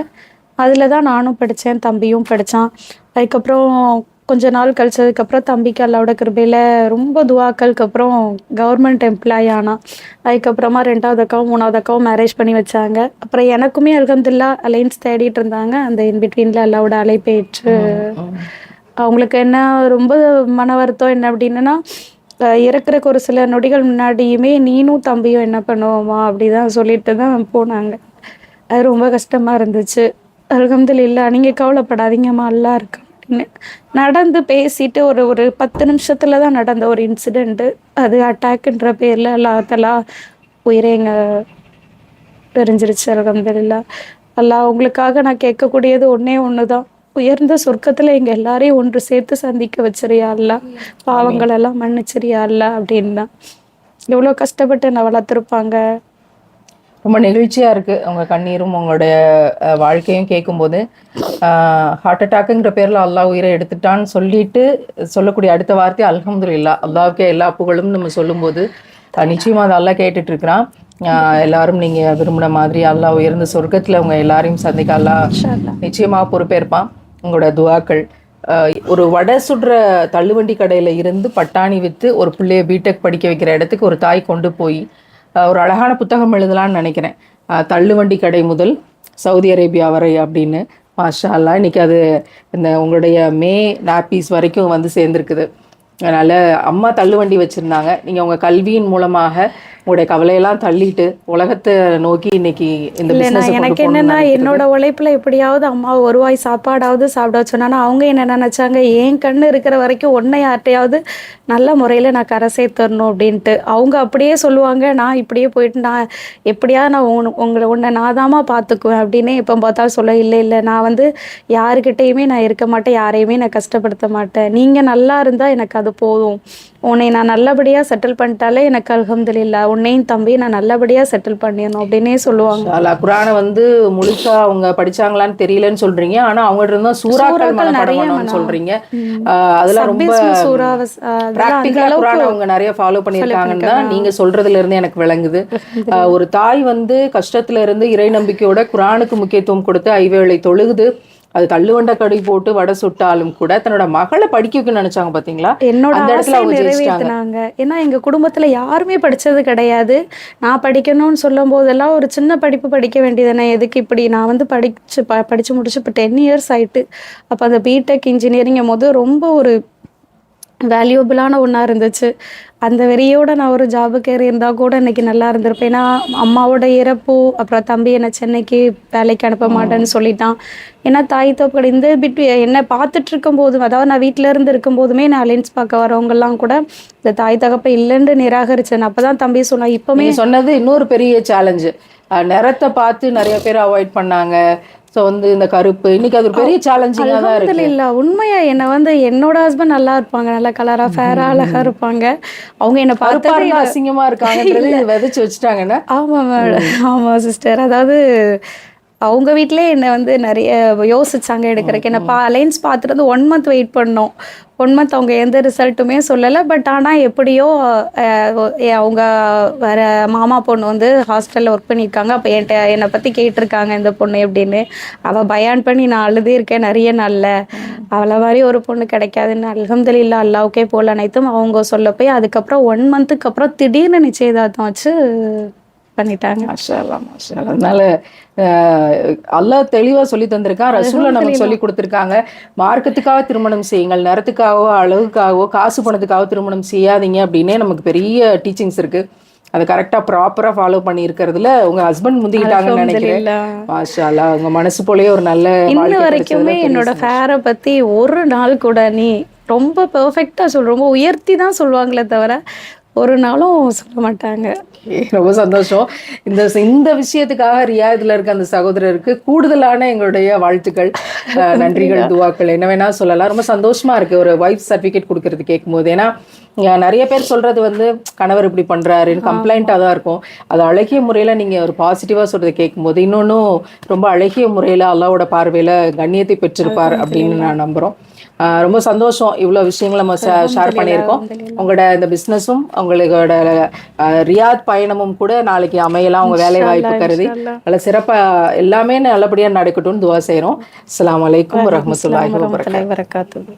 அதில் தான் நானும் படித்தேன், தம்பியும் படித்தான். அதுக்கப்புறம் கொஞ்ச நாள் கழிச்சதுக்கப்புறம் தம்பிக்கு அல்லாவோட கிருபையில் ரொம்ப துவாக்களுக்கு அப்புறம் கவர்மெண்ட் எம்ப்ளாயி ஆனான். அதுக்கப்புறமா 2வது அக்காவும் 3வது அக்காவும் மேரேஜ் பண்ணி வச்சாங்க. அப்புறம் எனக்குமே அல்ஹம்துலில்லாஹ் அலைன்ஸ் தேடிட்டு இருந்தாங்க. அந்த இன்பிட்வீனில் அல்லாவோட அழைப்பேற்று அவங்களுக்கு என்ன ரொம்ப மன வருத்தம் என்ன அப்படின்னா, இறக்குறக்கு ஒரு சில நொடிகள் முன்னாடியுமே நீனும் தம்பியும் என்ன பண்ணுவோமா அப்படி தான் சொல்லிட்டு தான் போனாங்க. அது ரொம்ப கஷ்டமாக இருந்துச்சு. அல்ஹம்துலில்லாஹ். நீங்கள் கவலைப்படாதீங்கம்மா, அல்லாஹ் இருக்கு அப்படின்னு நடந்து பேசிட்டு ஒரு 10 நிமிஷத்தில் தான் நடந்த ஒரு இன்சிடெண்ட்டு. அது அட்டாக்குன்ற பேரில் அல்லாஹ் தஆலா உயிரை எங்க தெரிஞ்சிருச்சு. அல்ஹம்துலில்லாஹ். அல்லாஹ் உங்களுக்காக நான் கேட்கக்கூடியது ஒண்ணே ஒண்ணுதான், உயர்ந்த சொர்க்கத்துல எங்க எல்லாரையும் ஒன்று சேர்த்து சந்திக்க வச்சிரியா அல்லாஹ், பாவங்கள் எல்லாம் மன்னிச்சிரியா அல்லாஹ் அப்படின்னு தான். எவ்வளோ கஷ்டப்பட்டு என்னை வளர்த்துருப்பாங்க. ரொம்ப நெகிழ்ச்சியாக இருக்குது உங்கள் கண்ணீரும் உங்களுடைய வாழ்க்கையும் கேட்கும்போது. ஹார்ட் அட்டாக்குங்கிற பேரில் அல்லாஹ் உயிரை எடுத்துட்டான்னு சொல்லிட்டு சொல்லக்கூடிய அடுத்த வார்த்தை அல்ஹம்துலில்லாஹ், அல்லாஹ்வுக்கே எல்லா புகழும் நம்ம சொல்லும்போது நிச்சயமாக அதை அல்லாஹ் கேட்டுட்ருக்கிறான். எல்லாரும் நீங்கள் விரும்பின மாதிரி அல்லாஹ் உயர்ந்த சொர்க்கத்தில் உங்க எல்லாரையும் சந்திக்க அல்லாஹ் நிச்சயமாக பொறுப்பேற்பான். உங்களோட துவாக்கள். ஒரு வடை சுடுற தள்ளுவண்டி கடையில் இருந்து பட்டாணி விற்று ஒரு பிள்ளைய பிடெக் படிக்க வைக்கிற இடத்துக்கு ஒரு தாய் கொண்டு போய் ஒரு அழகான புத்தகம் எழுதலான்னு நினைக்கிறேன். தள்ளுவண்டி கடை முதல் சவுதி அரேபியா வரை அப்படின்னு. மாஷா அல்லாஹ், இன்னைக்கு அது இந்த உங்களுடைய மே நாப்பீஸ் வரைக்கும் வந்து சேர்ந்துருக்குது. அதனால் அம்மா தள்ளுவண்டி வச்சுருந்தாங்க. நீங்கள் உங்கள் கல்வியின் மூலமாக உங்களுடைய கவலையெல்லாம் தள்ளிட்டு உலகத்தை நோக்கி இன்னைக்கு இந்த பிசினஸ். எனக்கு என்னன்னா, என்னோட உழைப்புல எப்படியாவது அம்மா ஒரு வாய் சாப்பாடாவது சாப்பிட வச்சோன்னா, அவங்க என்ன நினைச்சாங்க, என் கண்ணு இருக்கிற வரைக்கும் ஒன்றை யார்ட்டையாவது நல்ல முறையில் நான் கரை சேர்த்துடணும் அப்படின்ட்டு. அவங்க அப்படியே சொல்லுவாங்க, நான் இப்படியே போயிட்டு நான் எப்படியாவது நான் உன்னை நான் தாமா பார்த்துக்குவேன் அப்படின்னு எப்போ பார்த்தாலும் சொல்ல. இல்லை நான் வந்து யாருக்கிட்டையுமே நான் இருக்க மாட்டேன், யாரையுமே நான் கஷ்டப்படுத்த மாட்டேன், நீங்கள் நல்லா இருந்தால் எனக்கு அது போதும், உன்னை நான் நல்லபடியாக செட்டில் பண்ணிட்டாலே எனக்கு அல்ஹம்துலில்லாஹ், உன்னையும் தம்பி நான் நல்லபடியாக செட்டில் பண்ணிடணும் அப்படின்னே சொல்லுவாங்க. குர்ஆனை வந்து முழுசா அவங்க படிச்சாங்களான்னு தெரியலன்னு சொல்றீங்க, ஆனா அவங்ககிட்ட இருந்தா சூறாக்கள் மனப்பாடம் சொல்றீங்க. அதெல்லாம் ரொம்ப பிராக்டிகலா குர்ஆனை அவங்க நிறைய ஃபாலோ பண்ணியிருக்காங்கன்னு தான் நீங்க சொல்றதுல இருந்து எனக்கு விளங்குது. ஒரு தாய் வந்து கஷ்டத்துல இருந்து இறை நம்பிக்கையோட குர்ஆனுக்கு முக்கியத்துவம் கொடுத்து ஐவேளை தொழுகுது. அது தள்ளுவண்ட கடை போட்டு வடை சுட்டாலும் கூட தன்னோட மகளை படிக்க வைக்கணும்னு நினைச்சாங்க. பாத்தீங்களா, என்னோட ஆசையை நிறைவேற்றினாங்க. ஏன்னா எங்க குடும்பத்துல யாருமே படிச்சது கிடையாது. நான் படிக்கணும்னு சொல்லும் போதெல்லாம் ஒரு சின்ன படிப்பு படிக்க வேண்டியதுதானே, எதுக்கு இப்படி. நான் வந்து படிச்சு முடிச்சு இப்போ 10 இயர்ஸ் ஆயிட்டு. அப்போ அந்த பிடெக் இன்ஜினியரிங் போது ரொம்ப ஒரு வேல்யூபிளான ஒன்றா இருந்துச்சு. அந்த வெறியோட நான் ஒரு ஜாபுக்கு ஏறி இருந்தால் கூட இன்னைக்கு நல்லா இருந்திருப்பேன். ஏன்னா அம்மாவோட இறப்பு, அப்புறம் தம்பி என்னை சென்னைக்கு வேலைக்கு அனுப்ப மாட்டேன்னு சொல்லிட்டான். ஏன்னா தாய் தோப்பு இந்த என்னை பார்த்துட்டு இருக்கும் போதும், அதாவது நான் வீட்டில இருந்து இருக்கும் போதுமே நான் அலைன்ஸ் பார்க்க வரவங்கெல்லாம் கூட இந்த தாய் தகப்பை இல்லைன்னு நிராகரிச்சேன். அப்பதான் தம்பி சொன்னான். இப்பவுமே சொன்னது இன்னொரு பெரிய சேலஞ்சு, நிறத்தை பார்த்து நிறைய பேர் அவாய்ட் பண்ணாங்க. ஸோ வந்து இந்த கருப்பு இன்னைக்கு அது ஒரு பெரிய சேலஞ்சிங்காக தான் இருக்கு. இல்லை உண்மையா என்னை வந்து என்னோட ஹஸ்பண்ட் நல்லா இருப்பாங்க, நல்லா கலரா ஃபேரா அழகா இருப்பாங்க. அவங்க என்னை பார்த்து அசிங்கமா இருக்காங்கன்றது விதைச்சு வச்சுட்டாங்கன்னா. ஆமாம் மேடம், ஆமாம் சிஸ்டர். அதாவது அவங்க வீட்டிலே என்னை வந்து நிறைய யோசிச்சாங்க எடுக்கிறதுக்கு. என்னை அலைன்ஸ் பார்த்துட்டு வந்து 1 மந்த் வெயிட் பண்ணோம். 1 மந்த் அவங்க எந்த ரிசல்ட்டுமே சொல்லலை. பட் ஆனால் எப்படியோ அவங்க வேறு மாமா பொண்ணு வந்து ஹாஸ்டலில் ஒர்க் பண்ணியிருக்காங்க. அப்போ என்னை பற்றி கேட்டிருக்காங்க இந்த பொண்ணு எப்படின்னு. அவள் பயான் பண்ணி நான் அழுதே இருக்கேன் நிறைய நாளில். அவளை மாதிரி ஒரு பொண்ணு கிடைக்காதுன்னு அல்ஹம்துலில்லாஹ் அல்லாஹ்வுக்கே போல் அனைத்தும் அவங்க சொல்ல போய் அதுக்கப்புறம் 1 மந்த்துக்கு அப்புறம் திடீர்னு நிச்சயதார்த்தம் வச்சு பண்ணிட்டாங்க. அதனால அல்லாஹ் தெளிவா சொல்லி தந்திருக்கான், ரசூலை நமக்கு சொல்லி கொடுத்துருக்காங்க. மார்க்கத்துக்காக திருமணம் செய்யுங்கள், நிறத்துக்காகவோ அழகுக்காகவோ காசு பணத்துக்காக திருமணம் செய்யாதீங்க அப்படின்னே நமக்கு பெரிய டீச்சிங்ஸ் இருக்கு. அதை கரெக்டாக ப்ராப்பராக ஃபாலோ பண்ணி இருக்கிறதுல உங்க ஹஸ்பண்ட் முந்திக்கிட்டாங்கன்னு நினைக்கிறேன். மாஷா அல்லாஹ், உங்க மனசு போலயே ஒரு நல்ல. இன்ன வரைக்குமே என்னோட ஃபேரை பத்தி ஒரு நாள் கூட நீ ரொம்ப பெர்ஃபெக்டா ரொம்ப உயர்த்தி தான் சொல்லுவாங்களே தவிர ஒரு நாளும் சொல்ல மாட்டாங்க. ரொம்ப சந்தோஷம். இந்த விஷயத்துக்காக ரியாதில் இருக்க அந்த சகோதரருக்கு கூடுதலான எங்களுடைய வாழ்த்துக்கள், நன்றிகள், துவாக்கள் என்ன வேணா சொல்லலாம். ரொம்ப சந்தோஷமா இருக்கு ஒரு வைஃப் சர்டிஃபிகேட் கொடுக்கறது கேட்கும்போது. ஏன்னா நிறைய பேர் சொல்றது வந்து கணவர் இப்படி பண்றாருன்னு கம்ப்ளைண்ட்டாக தான் இருக்கும். அது அழகிய முறையில் நீங்கள் ஒரு பாசிட்டிவாக சொல்றதை கேட்கும்போது இன்னொன்னும் ரொம்ப அழகிய முறையில் அல்லாவோட பார்வையில் கண்ணியத்தை பெற்றிருப்பார் அப்படின்னு நான் நம்புகிறோம். ரொம்ப சந்தோஷம், இவ்வளோ விஷயங்களை நம்ம ஷேர் பண்ணியிருக்கோம். உங்களோட இந்த பிஸ்னஸும் உங்களோட ரியாத் பயணமும் கூட நாளைக்கு அமையலாம் உங்கள் வேலை வாய்ப்பு கருதி. நல்ல சிறப்பாக எல்லாமே நல்லபடியாக நடக்கட்டும்னு துவா செய்கிறோம். அஸ்ஸலாமு அலைக்கும் வரஹ்மத்துல்லாஹி வபரகாத்துஹு.